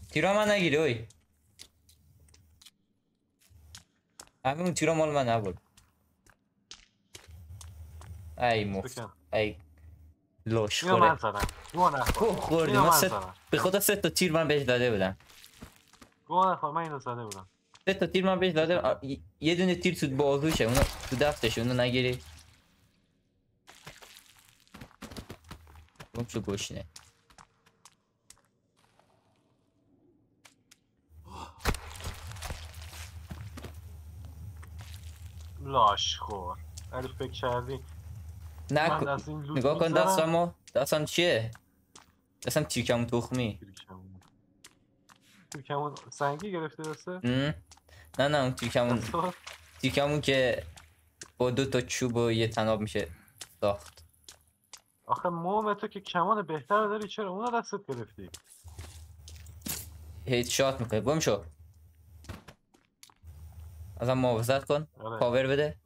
تیرا من نگیری اوی. همون تیرا مال من نبود. ای مفت ای لاش خوره. من زدم. خوردی من به خدا 3 تا تیر من بهش داده بودم. من اینو زده بودم. 3 تا تیر من بهش داده. یه دونه تیر تو بازوشه اونو تو دستش اونو نگیری. گم شو گشنه. لاش خور. ولی فکر کردی نگاه کن دستم چیه؟ دستم تیرکمون تخمی. تیرکمون سنگی گرفته دسته؟ نه اون تیرکمون که با 2 تا چوب و یه تناب میشه ساخت. آخه موم تو که کمان بهتر داری چرا اونو دستت گرفتی؟ هیت شات میکنه. گم شو. ازم محافظت کن. آره. پاور بده.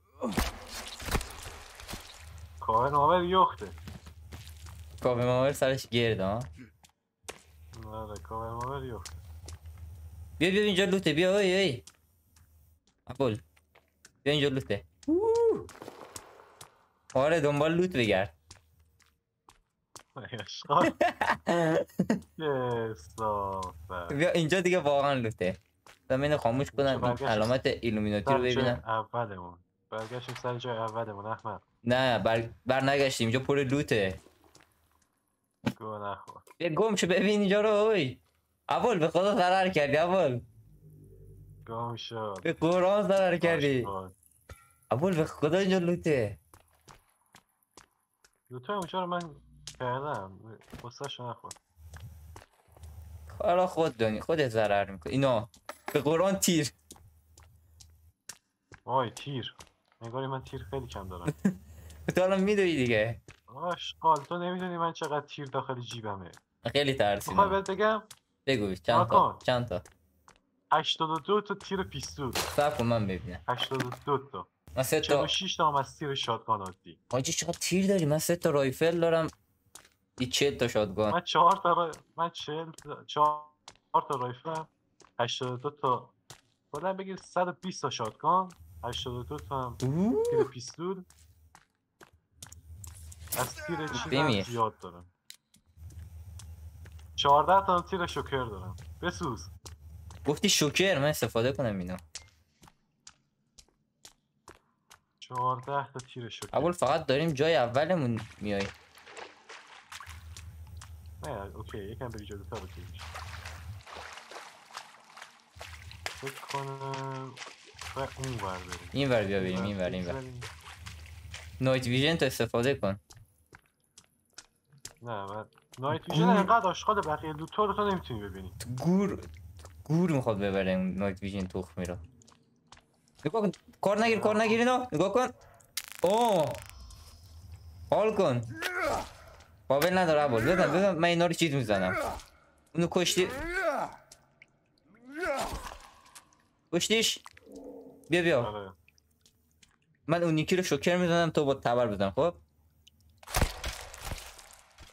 کاور ماور یخته. پاور ماور سرش گرد ها. آره کاور ماور یخته. بیا اینجا لوته. بیا ای ابول. بیا اینجا لوته. آره دنبال لوت بگرد. بیا اینجا دیگه واقعا لوته. من خاموش کنم این علامت ایلومیناتی رو ببینم. اولمون برگشتیم سر جای اولمون احمد. نه بر نگشتیم. اینجا پر لوته. گو نخور. بیا گم شو ببین اینجا رو. اوی ابول به خدا ضرر کردی. ابول گم شد. به قرآن ضرر کردی. ابول به خدا اینجا لوته. لوته اونجا رو من کردم. قصه شو نخور. حالا خود دانی خودت ضرر میکنی. اینا به قرآن تیر. وای تیر. نگاری من تیر خیلی کم دارم. تو الان میدونی دیگه. آشغال تو نمیدونی من چقدر تیر داخل جیبمه. خیلی ترسیدم. میخوای بهت بگم؟ بگو چند تا 82 تا تیر پیستول. صبر کن من ببینم. 82 تا. من 3 تا 46 تا هم از تیر شاتگان عادی. حاجی چقدر تیر داری؟ من 3 تا رایفل دارم. 40 تا شاتگان. من 4 تا من 4 تا رایفل. 82 تا کلا بگیر 120 تا شاتگان. 82 تا هم تیر پیستول. از تیر چیزم زیاد دارم. 14 تا هم تیر شوکر دارم. بسوز. گفتی شوکر من استفاده کنم اینو. 14 تا تیر شوکر. اول فقط داریم جای اولمون میای. نه اوکی یکم بری جلوتر اوکی میشه. فکر کنم اون ور بریم. این ور بیا بریم. این ور نایت ویژن تو استفاده کن. نه من نایت ویژن انقدر آشغال بقیه لوتو رو تو نمیتونی ببینی. گور میخواد ببره اون نایت ویژن تخمی رو. نگاه کن کار نگیر اینا. نگاه کن. اوه حال کن. پاول نداره عبال. بزن من اینا رو چیز میزنم. اونو کشتیش. بیا من اون یکی رو شوکر میزنم تو با تبر بزن. خب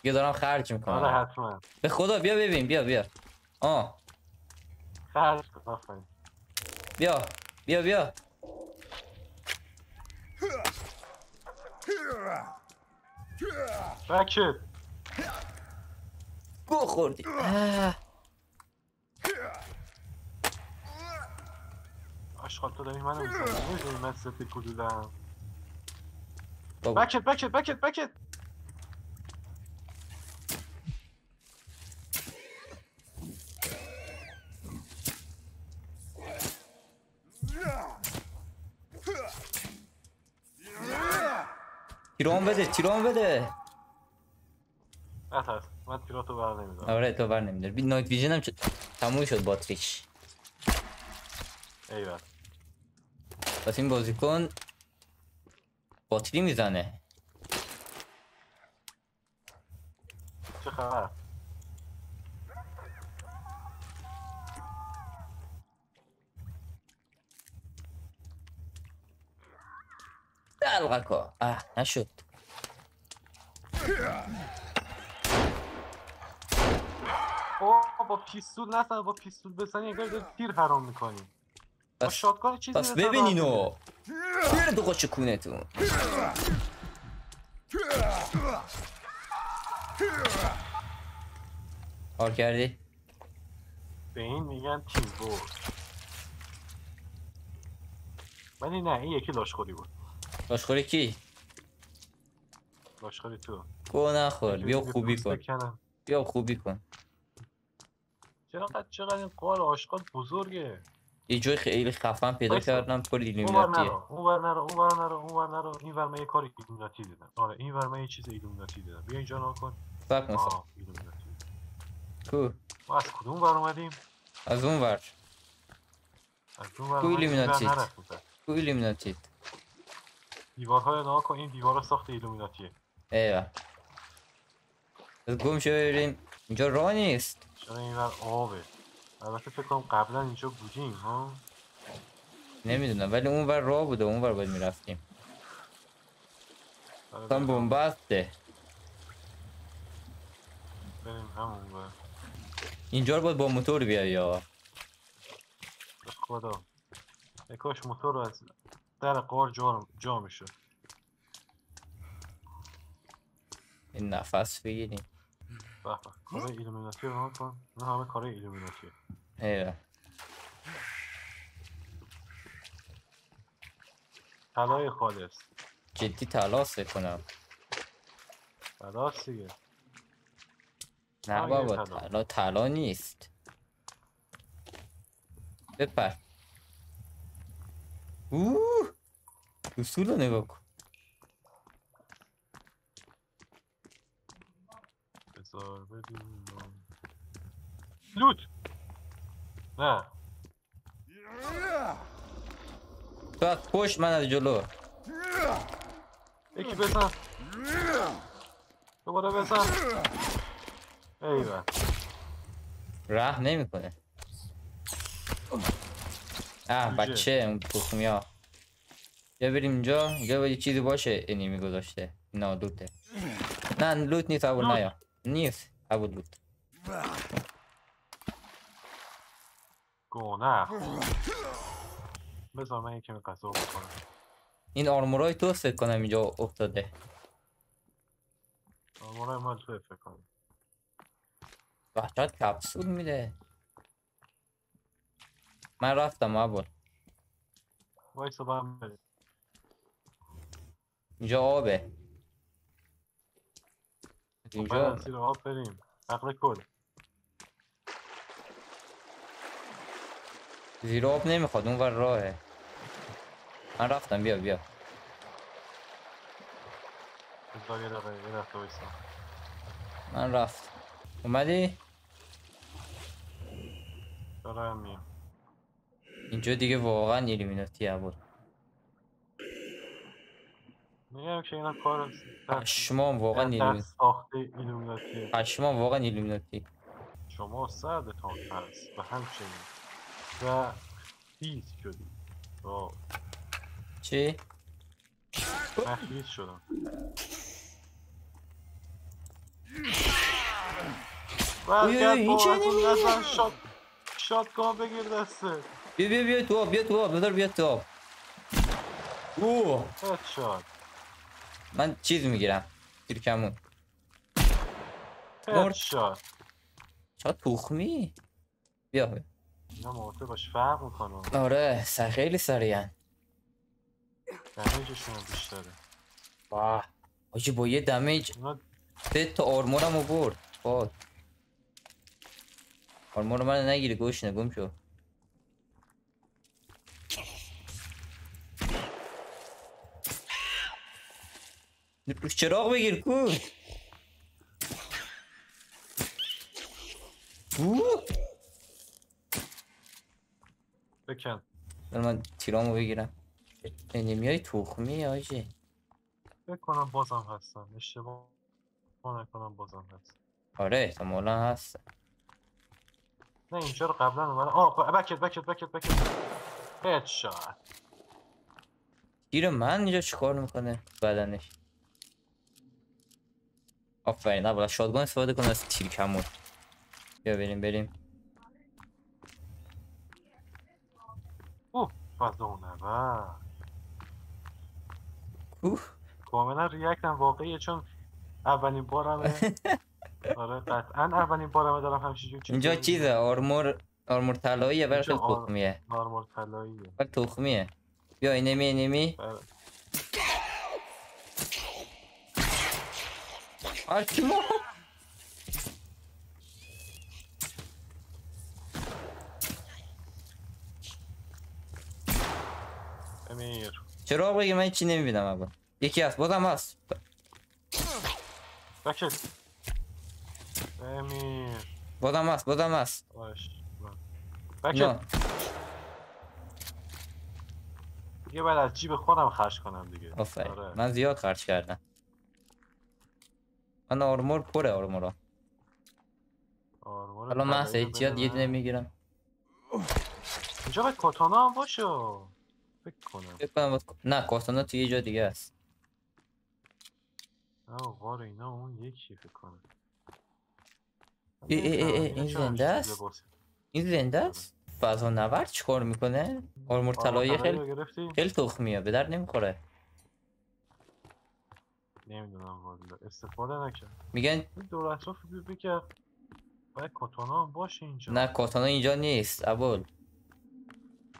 بیا دارم خرج میکنم. آره حتما به خدا بیا ببین. بیا خرج کن. آفرین بیا بکت گو خوردی. آشغال تو داری منو میزنی. نمیدونی من سفید کدودم. بکت تیرام بده. نترس من تیراتو بر نمیدارم. آره تو بر نمیدار. نایت ویژن هم تموم شد باتریش. ایوه پس این بازیکن باتری میزنه. چه خبر؟ دلغکا نشد. با پیستول نزن. با پیستول بزنی اگر داری تیر حرام میکنی. با شاتگان چیزی پس ببین اینو. بیر دو قاچه کونتون. حال کردی؟ به این میگن تیم برد. ولی نه این یکی لاشخوری بود. لاشخوری کی؟ لاشخوری تو. گو نخور. بیا خوبی کن. چقدر این قار آشغال بزرگه. یه جای خیلی خفن پیدا کردم پر ایلومیناتیه. اونور نرو. این ور من یه کار ایلومیناتی دیدم. آره این ور من یه چیز ایلومیناتی دیدم. بیا اینجا نگاه کن. ایلومیناتی. کو؟ ما از کدوم ور اومدیم؟ از اون ور. کو ایلومیناتی. دیوارهای نگاه کن. این دیوارا ساخت ایلومیناتیه. ایوه. از گم شو بریم. اینجا راه نیست. چرا اینور آبه؟ البته فکر کنم قبلا اینجا بودیم ها. نمیدونم ولی اون ور راه بوده، اون ور باید میرفتیم. برای کام بریم بومبسته. همون ور. اینجا رو باید با موتور بیای یا به خدا ای کاش موتور رو از در قار جا میشه. این نفس بگیریم. به به کار ایلومیناتی رو نگاه کن. نه همه کار ایلومیناتیه. ایوه. طلای خالص. جدی تلاس کنم. طلاست دیگه. نه آه، یه بابا طلا. طلا نیست. بپر. اصول رو نگاه کن. بذار بدیم لوت. نه تو از پشت من از جلو. یکی بزن. دوباره بزن. ایوه رحم نمیکنه. بچه اون تخمی ها. بیا بریم اینجا باید یه چیزی باشه انیمی گذاشته. نه لوته. نه لوت نیست ابو لوت. نیا. نیست ابو لوت. گونه. بذار من یکمی غذا بخورم. این آرمورای تو فکر کنم اینجا افتاده. آرمورای مال توی فکر کنم. بچه‌ت کپسول میده. من رفتم ابو. وایسا برم بریم. اینجا آبه. بعد اینجا از زیر آب بریم. عقل کل. زیر آب نمیخواد اون ور راهه. من رفتم بیا. بذار یه دقیقه وایسا. من رفت. اومدی؟ دارم میام. اینجا دیگه واقعا ایلومیناتی بود. میگم که اینا کار پشمام واقعا دست ساخته ایلومیناتیه. پشمام واقعا ایلومیناتی. شما سردتان هست و همچنین و خیز شدی. چی؟ من خیز شدم. این چه نمیشه؟ شاتگان بگیر دسته. بیا تو آب بذار بیا تو آب. هدشات. من چیز میگیرم تیرکمون. هدشات. چه تخمی. بیا اینا موته باش فرق میکنه. آره خیلی سریعن. دمیجشون بیشتره. واه آجی با یه دمیج 3 تا آرمورم رو برد. آرمور من نگیری گوش نگم شو. روش چراغ بگیر کو. بکن. من تیرامو بگیرم. انیمی های تخمی آجی. فکر کنم بازم هستن. اشتباه نکنم بازم هست. آره احتمالا هست. نه اینجا رو قبلا اومدن. بکت. هدشات. تیر من اینجا چیکار میکنه بدنش. آفرین نباید شاتگان استفاده کنه از تیر کمون. بیا بریم. فضا کاملا ریاکتم واقعیه چون اولین بارمه. آره قطعا اولین بارمه دارم همچین چیزی. اینجا چیزه آرمور طلاییه ولی خیلی تخمیه. آرمور طلاییه ولی تخمیه. بیا انیمی. آرکیمو امیر چرا بگی من چی نمیبینم اول. یکی هست بازم هست. بکت. امیر بازم هست. بکت. دیگه بعد از جیب خودم خرج کنم دیگه. آفرین من زیاد خرج کردم. من آرمور پره آرمورا. آرمور حالا محض طلایی رو احتیاط بده یه دونه من. میگیرم. اینجا باید کاتانا هم باشه. فکر کنم. فکر کنم نه کاتانا توی یه جا دیگه است. نه غار اینا اون یکی فکر کنم. این زنده است؟ این زنده است؟ فضا نورد چیکار میکنه؟ آرمور آرمور طلایی طلایی خیلی رو گرفتی؟ خیلی تخمیه، به درد نمیخوره. نمیدونم والا استفاده نکرد. میگن این دور اطراف بگرد. باید کاتانا هم باشه نه اینجا. کاتانا اینجا نیست ابول.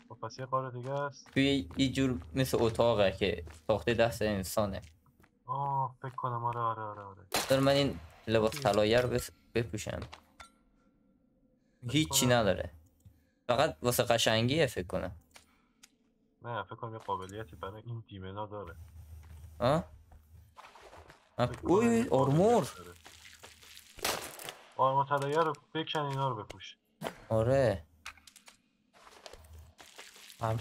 خب پس یه قاره دیگه است. توی یه جور مثل اتاقه که ساخته دست انسانه. فکر کنم آره. در من این لباس طلایی رو بپوشم. فکر هیچی کنم نداره، فقط واسه قشنگیه فکر کنم. نه فکر کنم یه قابلیتی برای این دیمنا داره. ها؟ فکر کنم اوی یه آرمور. قابلیت داره. آرمور طلایی رو بکن اینا رو بپوش. آره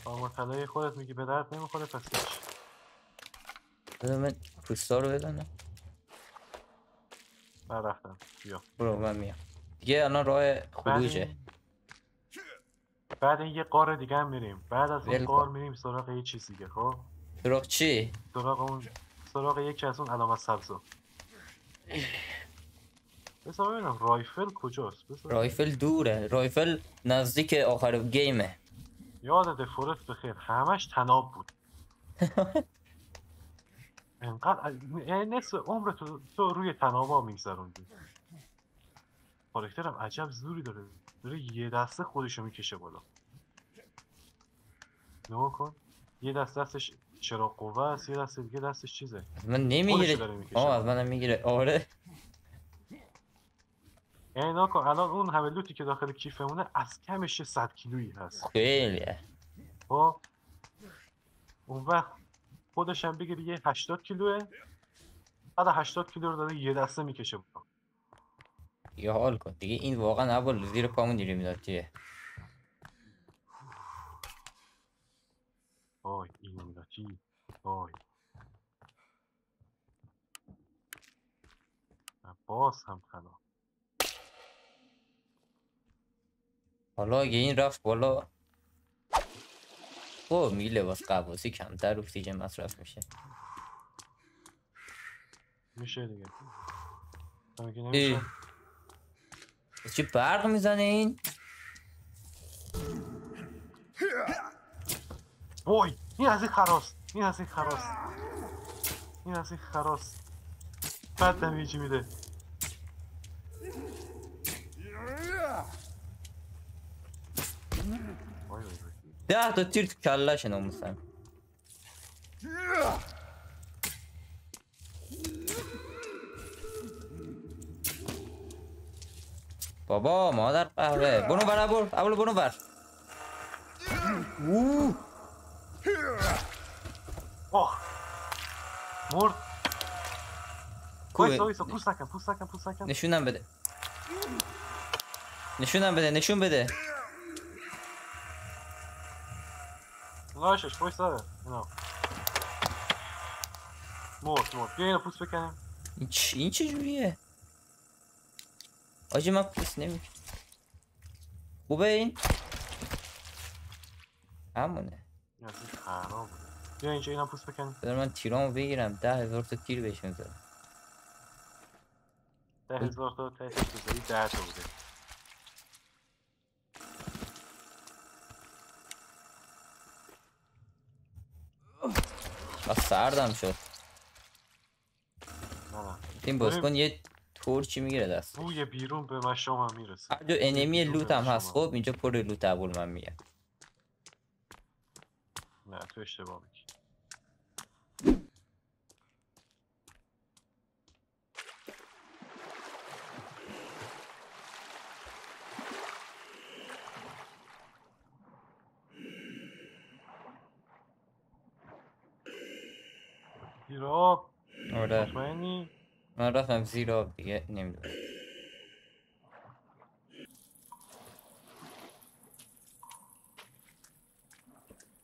آرمور طلایی خودت میگی به درد نمیخوره پس هیچ. بذار من پوستا رو بزنم. من رفتم بیا. برو من میام دیگه. الان راه بعد خروجه. این یه قاره دیگه هم میریم. بعد از اون ول قار کن. میریم سراغ یه چیز دیگه. خب سراغ چی؟ سراغ یکی از اون علامت سبزا. بذار ببینم رایفل کجاست. رایفل دوره، رایفل نزدیک آخر گیمه. یادت فورست بخیر همش تناب بود. انقدر یعنی نصف عمر تو روی تنابا میگذروندی. کاراکترم عجب زوری داره یه دسته خودشو میکشه بالا. نگاه کن یه دستش چراغ قوه است، یه دست دیگه دستش چیزه از من خودشو نمیگیره. داره میکشه از بالا. منم میگیره. آره یعنی نگاه کن الان اون همه لوتی که داخل کیفمونه از کمش 100 کیلویی هست. خیلیه. خب اون وقت خودش هم بگیری یه 80 کیلوه. بعد 80 کیلو رو داره یه دسته میکشه بالا. یه حال کن دیگه. این واقعا اول زیر پامون دیره میداد چیه. وای ایلومیناتی وای. باز هم تنها. حالا اگه این رفت بالا خب میگه لباس قواسی کمتر اکسیژن مصرف میشه. میشه دیگه. تو میگی ای نمیشه. چی برق میزنه این؟ وای این از این خراست. بد دمیجی میده. وای 10 تا تیر تو کلش ناموسن. بابا مادر قهوه برو بر ابل برو بر. مرد. کوه وایسا پوست نکن. نشونم بده. نشون بده. ناشش وایسا اینا. مرد. بیا اینو پوست بکنیم. این چه جوریه؟ آجی من پوست نمیکنم. خوبه این؟ همونه. این از این خراب بوده. بیا اینجا اینم پوست بکنیم. بذار من تیرامو بگیرم. 10,000 تا تیر بهش میذارم. 10,000 تا تهش بذاری 10 تا بوده. سردم شد. نه این بازکن یه تورچی میگیره دست. بوی بیرون به مشام هم میرسه. هر جا انمی لوت هم هست. خب اینجا پر لوت اول من میگم. نه تو اشتباه میگی. زیر آب. آره مطمئنی؟ من رفتم زیر آب دیگه نمیدونم.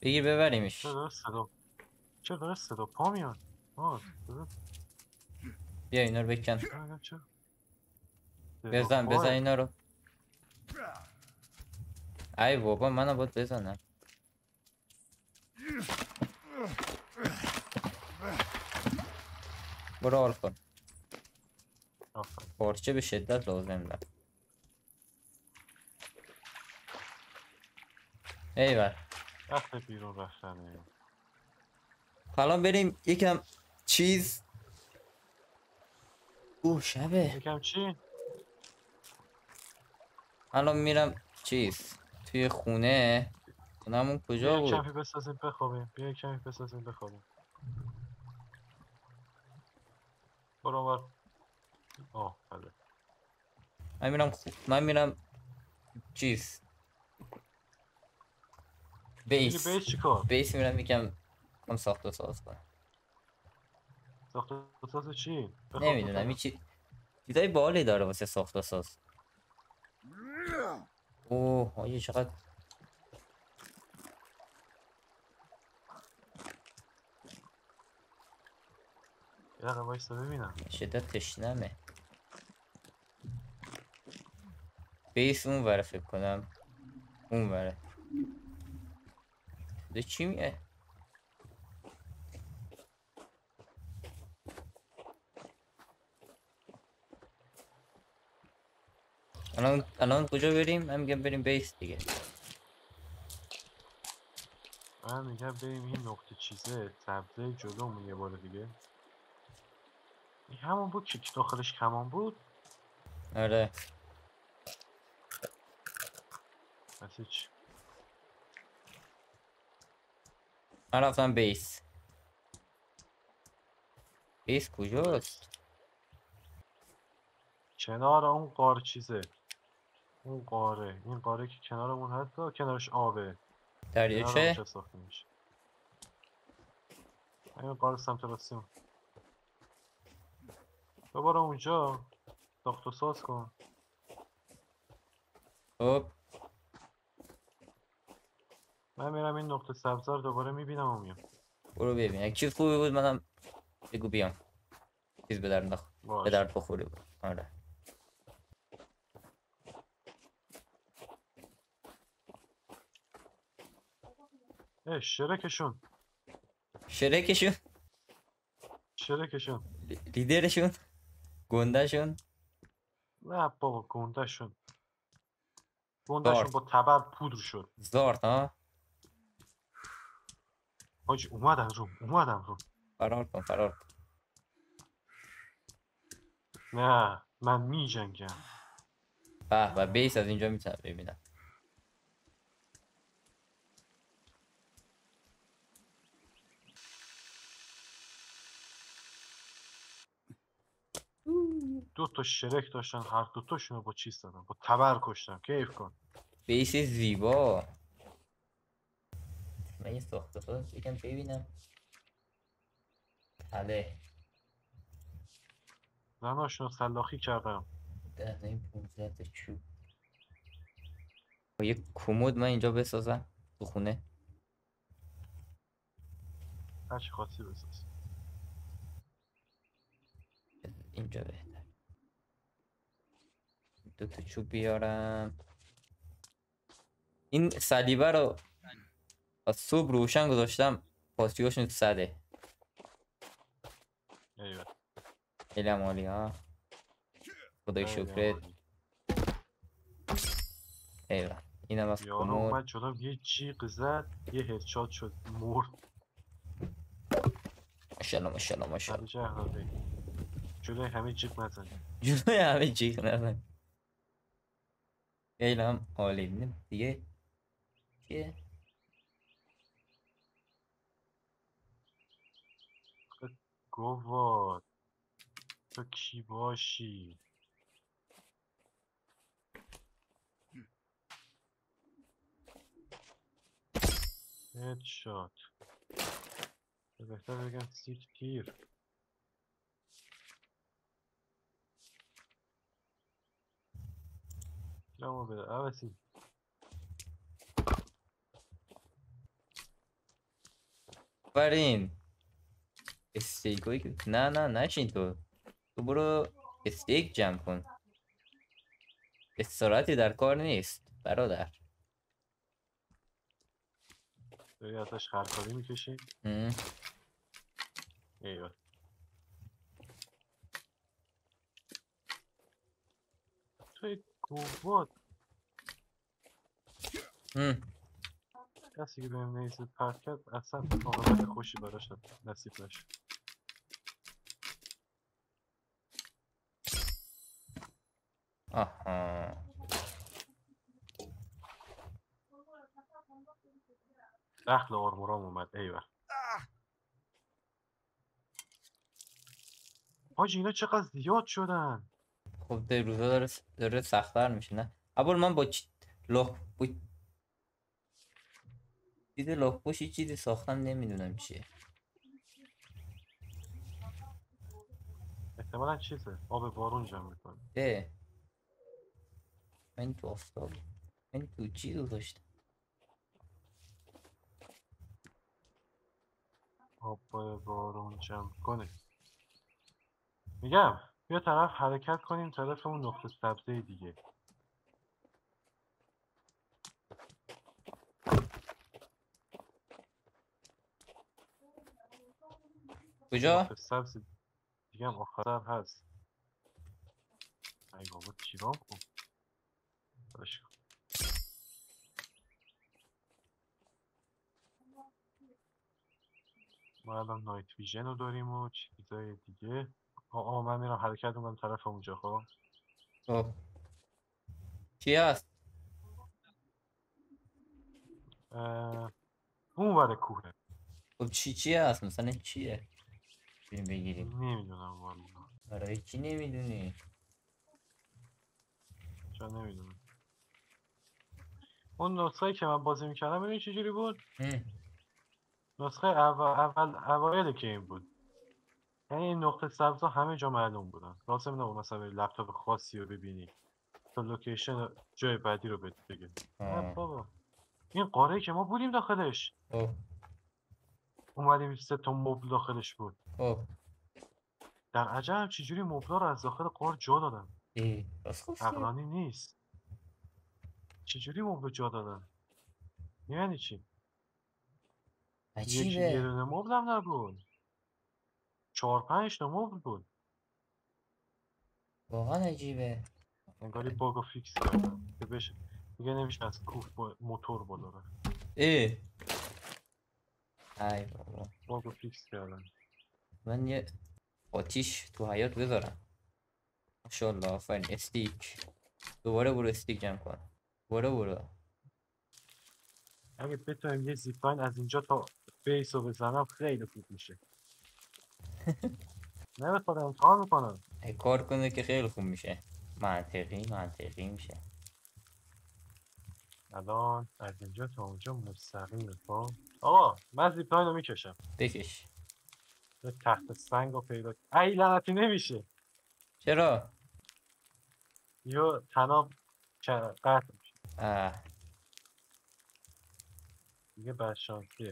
بگیر ببریمش. چرا داره صدا پا میاد؟ بیا اینا رو بکن. چه؟ بزن اینا رو. ای بابا منو باید بزنم. برو حال کن. آفرین. پارچه به شدت لازم دارم. ایول. وقت بیرون رفتنه. حالا بریم یکم چیز. شبه. یکم چی؟ الان میرم چیز توی خونه. خونمون کجا بیا بود؟ کمی بسازیم بخوابیم. بیا کمی بسازیم بخوابیم. برو بر. بله. من میرم چیز میری بیس. بیس چی کار؟ بیس میرم یکم هم ساخت و ساز کنم. ساخت و ساز چی؟ بخواب نمیدونم بپرم. این چیزای بالی داره واسه ساخت و ساز. آجی چقدر یه دقیقه وایستا ببینم. شدت تشنمه. بیس اون وره فکر کنم. اون وره ده چی میه؟ الان کجا بریم؟ من میگم بریم بیس دیگه. من میگم بریم این نقطه چیزه سبزه جلومون یه بار دیگه. این همون بود که داخلش کمان بود. آره مثل چی؟ من رفتم بیس. بیس کجاست؟ کنار اون قار چیزه. اون قاره. این قاره که کنارمون هست کنارش آبه. کنار اون دریاچه؟ چه ساخته میشه. این قاره سمت راستیم. ببارم اونجا. ساخت و ساز کن. خب من میرم این نقطه سبزه رو دوباره میبینم و میام. برو ببین یک چیز خوبی بود منم بگو بیام. چیز به باش. درد بخوری بود. آره شرکشون. شرکشون. شرکشون. لیدرشون. گندهشون. نه بابا گندهشون. گندهشون زارت. با تبر پودر شد. زارت ها. حاجی اومدن رو. فرار کن فرار کن. نه من می جنگم. به بیس از اینجا میتونم ببینم. دو تا شرک داشتن هر دو تاشون رو با چیز دادم با تبر کشتم کیف کن. بیس زیبا. من یه ساخته خواست یکم ببینم. بله زناشون رو سلاخی کردم. 15 تا چوب. یه کمد من اینجا بسازم تو خونه. هرچی خاصی بساز. اینجا بهتر. 2 تا چوب بیارم. این صلیبه رو از صبح روشن گذاشتم. پاسیوشون صده. ایوه. خیلی هم عالی ها. خدای شکرت. ایوه اینم از یارو کمد. اومد جلوم یه جیغ زد یه هدشات شد مرد. ماشالله ماشالله ماشالله. نتیجه اخلاقی. جلوی همه جیغ نزن. جلوی همه جیغ نزن. خیلی هم عالی. دیگه چیه؟ گواد تو کی باشی؟ هدشات. بهتر بگم سیک تیر. تیرمو بده عوضی. برین استیکوی که نه نشین تو. تو برو استیک جمع کن. استراحتی در کار نیست برادر. داری ازش خرکاری میکشی؟ هم. ایوه. توی گوباد هم. کسی که بهم نیزه پرت کرد اصلا عاقبت خوشی براش نصیب نشد. آها. دخل آرمورام اومد. ایوه. حاجی اینا چقدر زیاد شدن. خب در روزا داره سخت‌تر میشه نه؟ اول من با چیز لاک‌پشتی چیزی ساختم نمیدونم چیه. احتمالا چیزه آب بارون جمع میکنه. ده من تو آفتاب من تو چی گذاشتم؟ آب بارون جمع کنه. میگم بیا طرف حرکت کنیم طرف اون نقطه سبزه دیگه. یه کجا؟ نقطه سبز دیگه هم آخر هست. ای بابا چیرام کن. برش کن. ما الان نایت ویژن رو داریم و چیزای دیگه. من میرم حرکت میکنم طرف اونجا. خب خب چی هست؟ اون ور کوهه. خب چی هست مثلا چیه؟ بریم بگیریم. نمیدونم والا. برای چی نمیدونی؟ چرا نمیدونم. اون نسخه که من بازی میکردم ببین چجوری بود. هم. نسخه اوایل که این بود. یعنی این نقطه سبزا همه جا معلوم بودن. لازم نبود مثلا بری لپتاپ خاصی رو ببینی تا لوکیشن جای بعدی رو بهت بگه. نه آه. بابا. این قاره که ما بودیم داخلش. خب اومدیم 3 تا مبل داخلش بود. خب در عجب چجوری مبلا رو از داخل قار جا دادن. راست گفتی؟ عقلانی نیست. چجوری مبل جا دادن. یعنی چی؟ یه عجیبه. دونه مبل هم نبود. 4 5 تا مبل بود. واقعا عجیبه. انگاری باگو فیکس کردن که بشه دیگه نمیشه از کوه موتور بالا رفت. ای ای بابا. باگو فیکس کردن. من یه آتیش تو حیات بذارم. ماشاءالله آفرین استیک. دوباره برو استیک جمع کن. برو. اگه بتونیم یه زیپلاین از اینجا تا بیس رو بزنم خیلی خوب میشه. نمیخواد امتحان میکنم. ای کار کنه که خیلی خوب میشه. منطقی میشه. الان از اینجا تا اونجا مستقیم پا. آقا من زیپلاین رو میکشم. بکش. یه تخت سنگ رو پیدا ای لعنتی نمیشه. چرا؟ یا تناب قطع میشه. اه. دیگه بدشانسیه.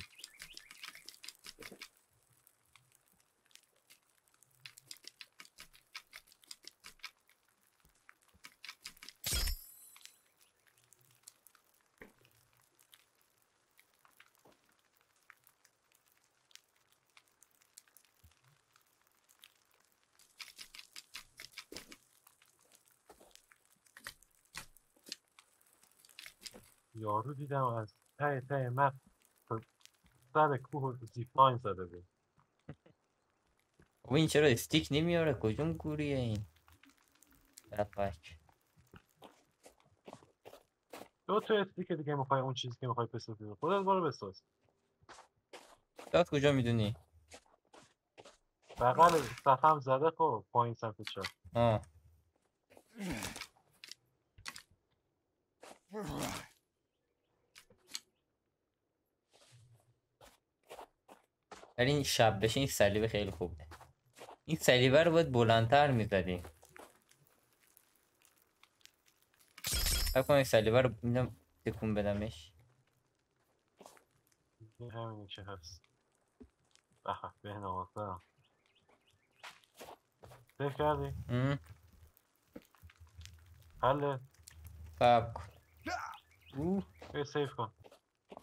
یارو دیدم از ته مپ تا سر کوه زیپلاین زده بود. خب این چرا استیک نمیاره؟ کجوم گوریه این؟ رفک. 2 تا استیک دیگه میخوای اون چیزی که میخوای بسازی خودت برو بساز. داد کجا میدونی؟ بغل صفحه هم زده. خب پایین سمت چپ. آه. ولی این شب بشه این صلیب خیلی خوبه. این صلیبه رو باید بلندتر میزدی. فکر کنم این صلیبه رو میدم تکون بدمش. این همینی که هست. به نوازم. سیف کردی؟ ام. حله صبر کن. بیا سیف کن.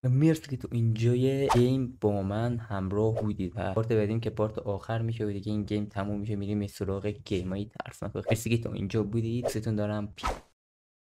مرسی که تو اینجای گیم با من همراه بودید. پارت بعدیم که پارت آخر میشه و دیگه این گیم تموم میشه، میریم سراغ گیمای ترسناک. مرسی که تا اینجا بودید، ستون دارم.